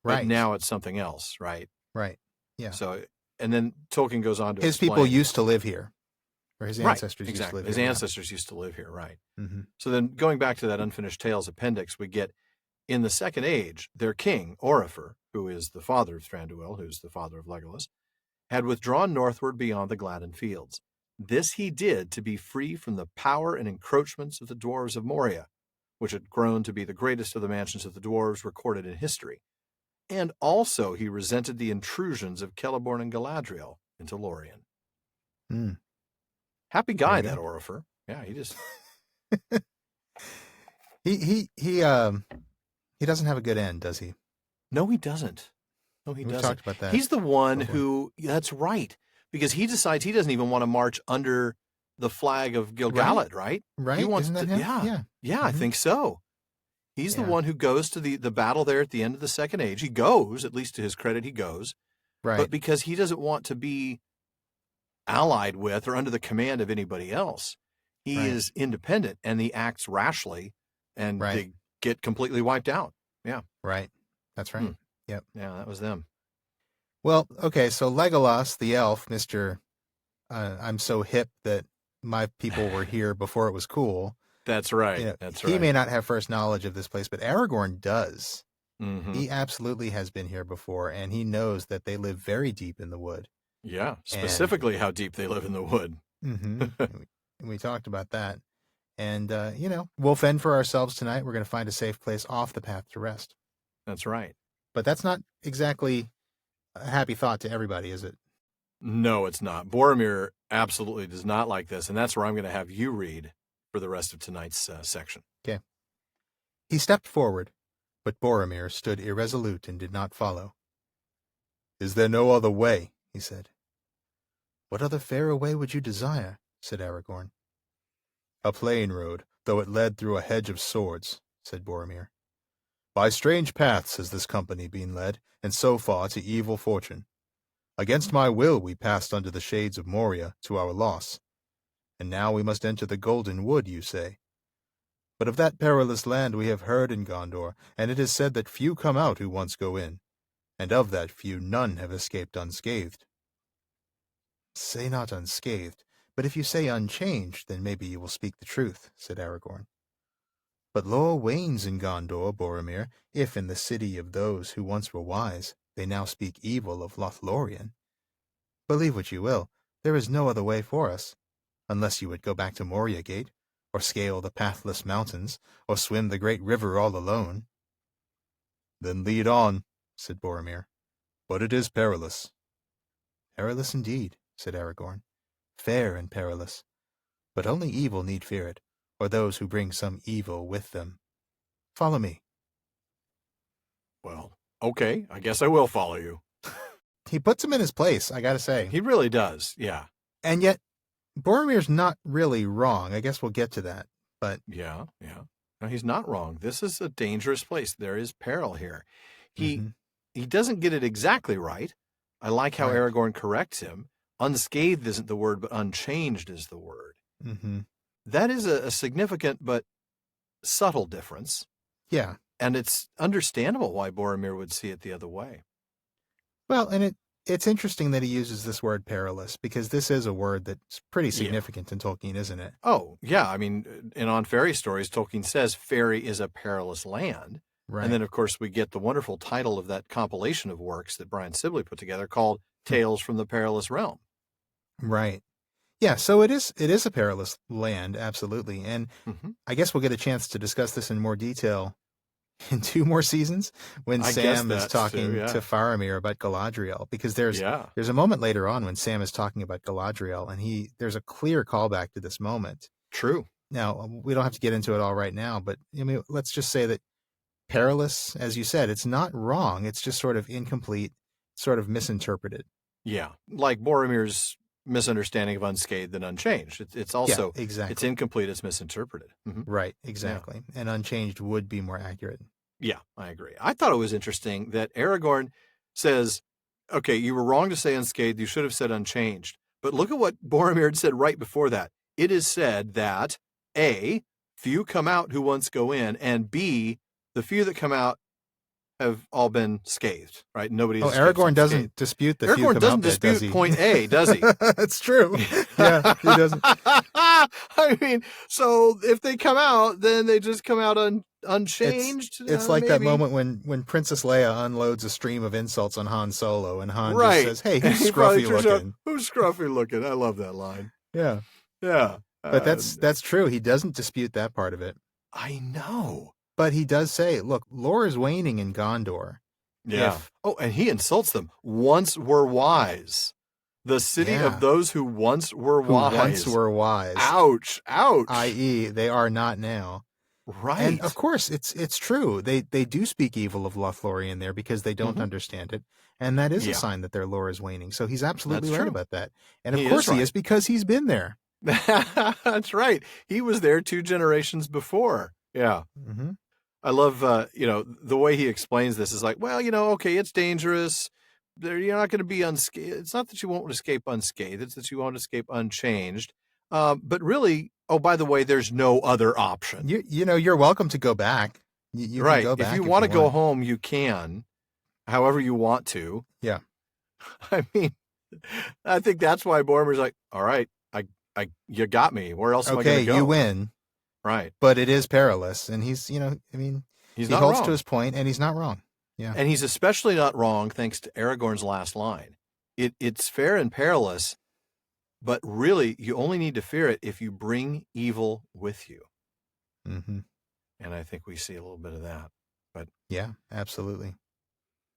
but now it's something else, right?
Right, yeah.
So, and then Tolkien goes on to
his
explain,
people used to live here, or his ancestors used to live here.
His ancestors used to live here, right. So then going back to that Unfinished Tales appendix, we get, in the Second Age, their king, Orifer, who is the father of Thranduil, who's the father of Legolas, had withdrawn northward beyond the Gladden Fields. This he did to be free from the power and encroachments of the dwarves of Moria, which had grown to be the greatest of the mansions of the dwarves recorded in history. And also he resented the intrusions of Celeborn and Galadriel into Lórien. Happy guy, that Orifer. Yeah, he just...
He doesn't have a good end, does he?
No, he doesn't.
We talked about that.
He's the one who, that's right, because he decides he doesn't even want to march under the flag of Gil-galad, right?
Right.
He wants
Isn't that him?
Yeah, I think so. He's the one who goes to the battle there at the end of the Second Age. He goes, at least to his credit, he goes.
Right.
But because he doesn't want to be allied with or under the command of anybody else, he is independent, and he acts rashly, and they get completely wiped out. Yeah.
Right. That's right. Yep.
Yeah, that was them.
Well, okay, so Legolas, the elf, Mr. I'm so hip that my people were here before it was cool.
That's right.
You know,
That's
he may not have first knowledge of this place, but Aragorn does. He absolutely has been here before, and he knows that they live very deep in the wood.
Yeah, specifically how deep they live in the wood.
We talked about that. And, you know, we'll fend for ourselves tonight. We're going to find a safe place off the path to rest.
That's right.
But that's not exactly a happy thought to everybody, is it?
No, it's not. Boromir absolutely does not like this, and that's where I'm going to have you read for the rest of tonight's section.
Okay. He stepped forward, but Boromir stood irresolute and did not follow. "Is there no other way?" he said. "What other fairer way would you desire?" said Aragorn. "A plain road, though it led through a hedge of swords," said Boromir. "By strange paths has this company been led, and so far to evil fortune. Against my will we passed under the shades of Moria to our loss. And now we must enter the Golden Wood, you say. But of that perilous land we have heard in Gondor, and it is said that few come out who once go in, and of that few none have escaped unscathed." "Say not unscathed, but if you say unchanged, then maybe you will speak the truth," said Aragorn. "But lore wanes in Gondor, Boromir, if in the city of those who once were wise they now speak evil of Lothlórien. Believe what you will,
There is no other way for us, unless you would go back to Moria Gate, or scale the pathless mountains, or swim the great river all alone.
Then lead on, said Boromir. But it is perilous.
Perilous indeed, said Aragorn. Fair and perilous. But only evil need fear it, or those who bring some evil with them. Follow me.
Well, okay, I guess I will follow you.
He puts him in his place, I gotta say.
He really does, yeah.
And yet, Boromir's not really wrong. I guess we'll get to that. But
Yeah. No, he's not wrong. This is a dangerous place. There is peril here. He doesn't get it exactly right. I like how Aragorn corrects him. Unscathed isn't the word, but unchanged is the word.
Mm-hmm.
That is a significant but subtle difference.
Yeah.
And it's understandable why Boromir would see it the other way.
Well, and it's interesting that he uses this word perilous, because this is a word that's pretty significant in Tolkien, isn't it?
Oh, yeah. I mean, and on fairy stories, Tolkien says fairy is a perilous land.
Right.
And then, of course, we get the wonderful title of that compilation of works that Brian Sibley put together called Tales from the Perilous Realm.
Right. Yeah, so it is a perilous land, absolutely. And I guess we'll get a chance to discuss this in more detail in 2 more seasons when Sam is talking to Faramir about Galadriel, because there's a moment later on when Sam is talking about Galadriel, and there's a clear callback to this moment.
True.
Now, we don't have to get into it all right now, but I mean, let's just say that perilous, as you said, it's not wrong. It's just sort of incomplete, sort of misinterpreted.
Yeah, like Boromir's misunderstanding of unscathed and unchanged. It's also
exactly.
It's incomplete. It's misinterpreted.
Right, exactly. Yeah. And unchanged would be more accurate.
Yeah, I agree. I thought it was interesting that Aragorn says, okay, you were wrong to say unscathed. You should have said unchanged. But look at what Boromir had said right before that. It is said that A, few come out who once go in, and B, the few that come out have all been scathed, right? Nobody.
Aragorn doesn't dispute the few come out.
Aragorn doesn't dispute point A, does he?
That's true. Yeah, he doesn't.
I mean, so if they come out, then they just come out unchanged.
It's like
maybe.
That moment when Princess Leia unloads a stream of insults on Han Solo, and Han just says, "Hey, who's scruffy looking?
Who's scruffy looking?" I love that line.
Yeah. But that's true. He doesn't dispute that part of it.
I know.
But he does say, look, lore is waning in Gondor.
Yeah. And he insults them. Once were wise. The city of those who once were wise. Ouch.
I.e., they are not now.
Right.
And of course, it's true. They do speak evil of Lothlórien there because they don't understand it. And that is a sign that their lore is waning. So he's absolutely right about that. And of course he is, because he's been there.
That's right. He was there 2 generations before. Yeah.
Mm-hmm.
I love, the way he explains this is like, well, okay, it's dangerous. You're not going to be unscathed. It's not that you won't escape unscathed. It's that you won't escape unchanged. But really, by the way, there's no other option.
You're welcome to go back. You
right.
Can go back
if you want to go home, you can, however you want to.
Yeah.
I mean, I think that's why Boromir's like, all right, you got me. Where else am I going to go?
Okay, you win.
Right.
But it is perilous. And he's, he holds to his point, and he's not wrong. Yeah.
And he's especially not wrong thanks to Aragorn's last line. It's fair and perilous, but really you only need to fear it if you bring evil with you.
Mm-hmm.
And I think we see a little bit of that. But
yeah, absolutely.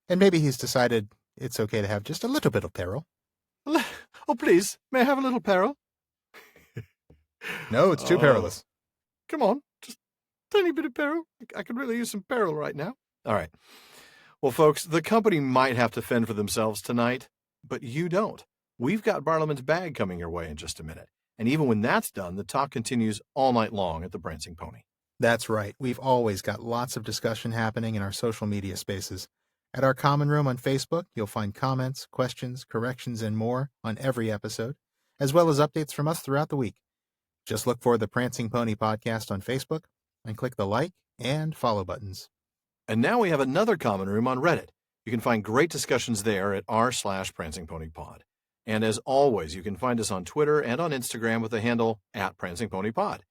And maybe he's decided it's okay to have just a little bit of peril.
Oh, please, may I have a little peril?
No, it's too perilous.
Come on, just a tiny bit of peril. I could really use some peril right now. All right. Well, folks, the company might have to fend for themselves tonight, but you don't. We've got Barlaman's Bag coming your way in just a minute. And even when that's done, the talk continues all night long at the Prancing Pony.
That's right. We've always got lots of discussion happening in our social media spaces. At our common room on Facebook, you'll find comments, questions, corrections, and more on every episode, as well as updates from us throughout the week. Just look for the Prancing Pony Podcast on Facebook and click the like and follow buttons.
And now we have another common room on Reddit. You can find great discussions there at r/PrancingPonyPod. And as always, you can find us on Twitter and on Instagram with the handle @PrancingPonyPod.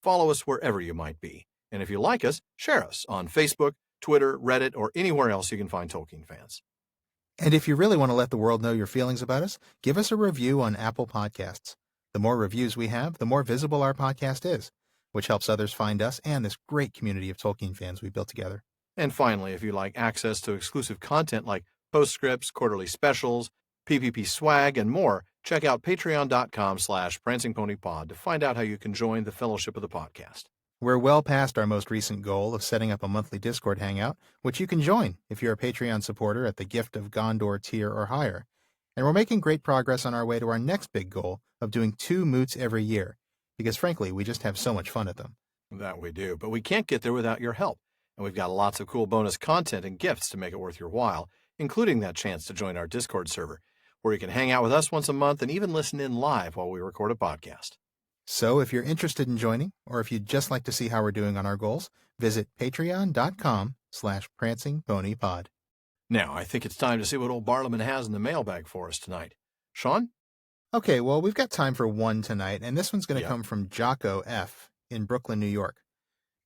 Follow us wherever you might be. And if you like us, share us on Facebook, Twitter, Reddit, or anywhere else you can find Tolkien fans.
And if you really want to let the world know your feelings about us, give us a review on Apple Podcasts. The more reviews we have, the more visible our podcast is, which helps others find us and this great community of Tolkien fans we built together.
And finally, if you like access to exclusive content like postscripts, quarterly specials, PPP swag, and more, check out patreon.com/prancingponypod to find out how you can join the fellowship of the podcast.
We're well past our most recent goal of setting up a monthly Discord hangout, which you can join if you're a Patreon supporter at the Gift of Gondor tier or higher. And we're making great progress on our way to our next big goal of doing 2 moots every year, because frankly, we just have so much fun at them.
That we do, but we can't get there without your help. And we've got lots of cool bonus content and gifts to make it worth your while, including that chance to join our Discord server, where you can hang out with us once a month and even listen in live while we record a podcast.
So if you're interested in joining, or if you'd just like to see how we're doing on our goals, visit patreon.com/prancingponypod.
Now, I think it's time to see what old Barliman has in the mailbag for us tonight. Sean?
Okay, well, we've got time for one tonight, and this one's going to come from Jocko F. in Brooklyn, New York.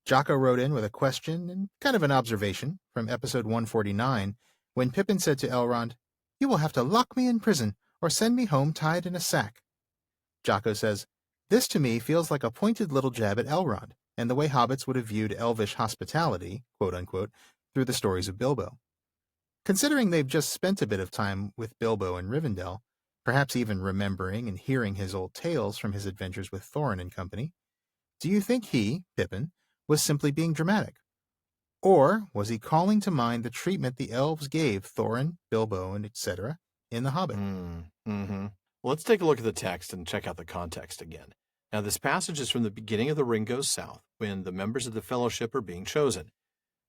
Jocko wrote in with a question and kind of an observation from episode 149, when Pippin said to Elrond, "You will have to lock me in prison or send me home tied in a sack." Jocko says, "This to me feels like a pointed little jab at Elrond and the way hobbits would have viewed elvish hospitality, quote-unquote, through the stories of Bilbo. Considering they've just spent a bit of time with Bilbo in Rivendell, perhaps even remembering and hearing his old tales from his adventures with Thorin and company, do you think he, Pippin, was simply being dramatic? Or was he calling to mind the treatment the elves gave Thorin, Bilbo, and etc. in The Hobbit?"
Well, let's take a look at the text and check out the context again. Now, this passage is from the beginning of The Ring Goes South, when the members of the Fellowship are being chosen.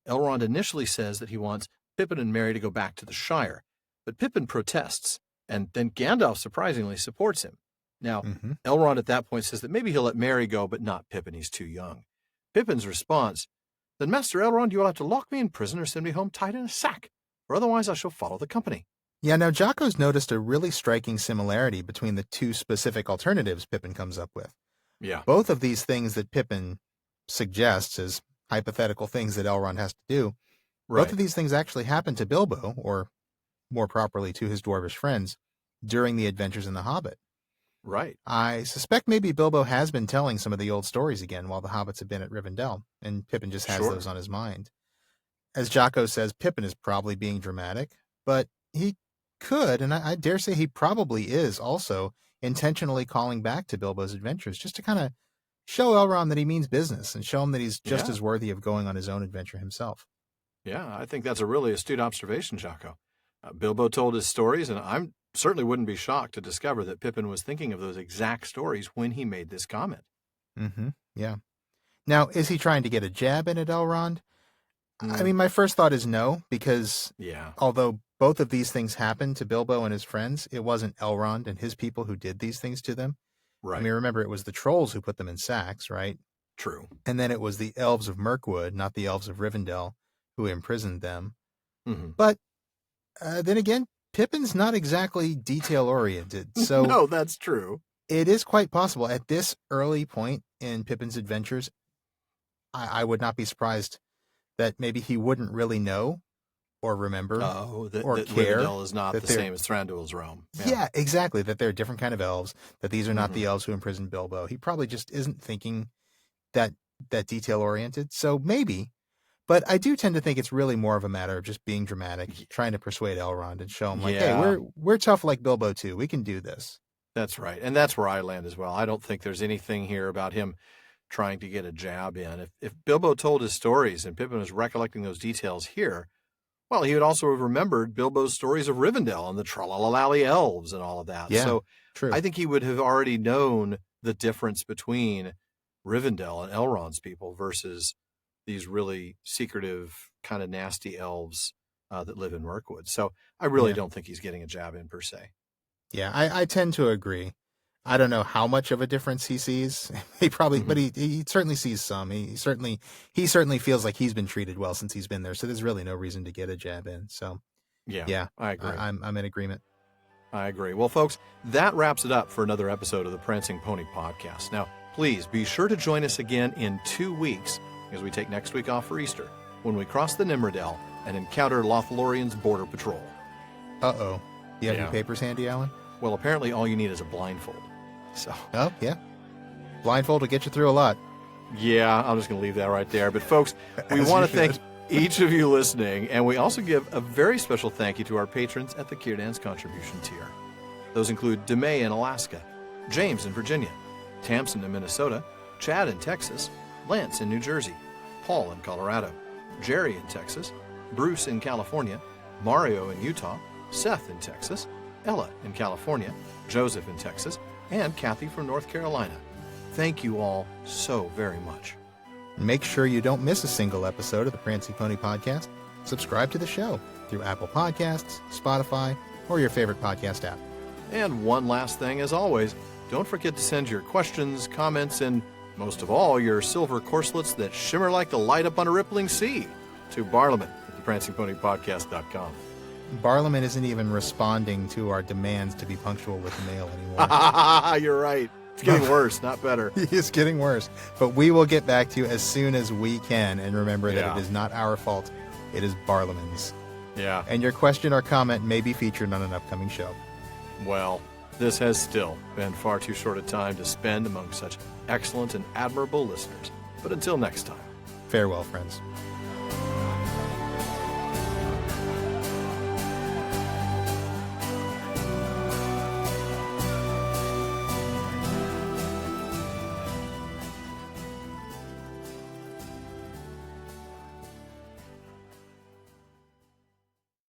Elrond initially says that he wants Pippin and Merry to go back to the Shire, but Pippin protests, and then Gandalf surprisingly supports him. Now, Elrond at that point says that maybe he'll let Merry go, but not Pippin, he's too young. Pippin's response, "Then, Master Elrond, you will have to lock me in prison or send me home tied in a sack, or otherwise I shall follow the company."
Yeah, now Jocko's noticed a really striking similarity between the 2 specific alternatives Pippin comes up with.
Yeah.
Both of these things that Pippin suggests as hypothetical things that Elrond has to do, both of these things actually happen to Bilbo, or more properly to his Dwarvish friends, during the adventures in The Hobbit.
Right.
I suspect maybe Bilbo has been telling some of the old stories again while the hobbits have been at Rivendell, and Pippin just has those on his mind. As Jocko says, Pippin is probably being dramatic, but he could, and I dare say he probably is also, intentionally calling back to Bilbo's adventures just to kind of show Elrond that he means business and show him that he's just as worthy of going on his own adventure himself.
Yeah, I think that's a really astute observation, Jocko. Bilbo told his stories, and I certainly wouldn't be shocked to discover that Pippin was thinking of those exact stories when he made this comment.
Yeah. Now, is he trying to get a jab in at Elrond? I mean, my first thought is no, because although both of these things happened to Bilbo and his friends, it wasn't Elrond and his people who did these things to them.
Right.
I mean, remember, it was the trolls who put them in sacks, right?
True.
And then it was the elves of Mirkwood, not the elves of Rivendell, who imprisoned them. But then again, Pippin's not exactly detail-oriented, so...
No, that's true.
It is quite possible. At this early point in Pippin's adventures, I would not be surprised that maybe he wouldn't really know or remember or
that
care.
Rivendell is not the same as Thranduil's realm.
Yeah, exactly. That they're a different kind of elves, that these are not the elves who imprisoned Bilbo. He probably just isn't thinking that detail-oriented, so maybe... But I do tend to think it's really more of a matter of just being dramatic, trying to persuade Elrond and show him, like, hey, we're tough like Bilbo, too. We can do this.
That's right. And that's where I land as well. I don't think there's anything here about him trying to get a jab in. If Bilbo told his stories and Pippin was recollecting those details here, well, he would also have remembered Bilbo's stories of Rivendell and the Tralalalally elves and all of that.
Yeah,
so
true.
I think he would have already known the difference between Rivendell and Elrond's people versus these really secretive, kind of nasty elves that live in Mirkwood. So I really don't think he's getting a jab in per se.
Yeah, I tend to agree. I don't know how much of a difference he sees. He probably, but he certainly sees some. He certainly feels like he's been treated well since he's been there. So there's really no reason to get a jab in. So yeah,
I agree.
I'm in agreement.
I agree. Well, folks, that wraps it up for another episode of the Prancing Pony Podcast. Now, please be sure to join us again in 2 weeks as we take next week off for Easter, when we cross the Nimrodel and encounter Lothlórien's border patrol.
Uh-oh. Do you have
Yeah.
your papers handy, Alan?
Well, apparently all you need is a blindfold. So,
Oh, yeah. Blindfold will get you through a lot.
yeah, I'm just going to leave that right there. But folks, we
As
want
you
to thank
should.
each of you listening, and we also give a very special thank you to our patrons at the Círdan's contribution tier. Those include DeMay in Alaska, James in Virginia, Tamsin in Minnesota, Chad in Texas, Lance in New Jersey, Paul in Colorado, Jerry in Texas, Bruce in California, Mario in Utah, Seth in Texas, Ella in California, Joseph in Texas, and Kathy from North Carolina. Thank you all so very much.
Make sure you don't miss a single episode of the Prancing Pony Podcast. Subscribe to the show through Apple Podcasts, Spotify, or your favorite podcast app.
And one last thing, as always, don't forget to send your questions, comments, and most of all, your silver corselets that shimmer like the light up on a rippling sea to Barliman at theprancingponypodcast.com.
Barliman isn't even responding to our demands to be punctual with the mail anymore.
You're right. It's getting worse, not better.
It's getting worse. But we will get back to you as soon as we can. And remember that
Yeah.
it is not our fault. It is Barliman's.
Yeah.
And your question or comment may be featured on an upcoming show.
Well, this has still been far too short a time to spend among such excellent and admirable listeners. But until next time.
Farewell, friends.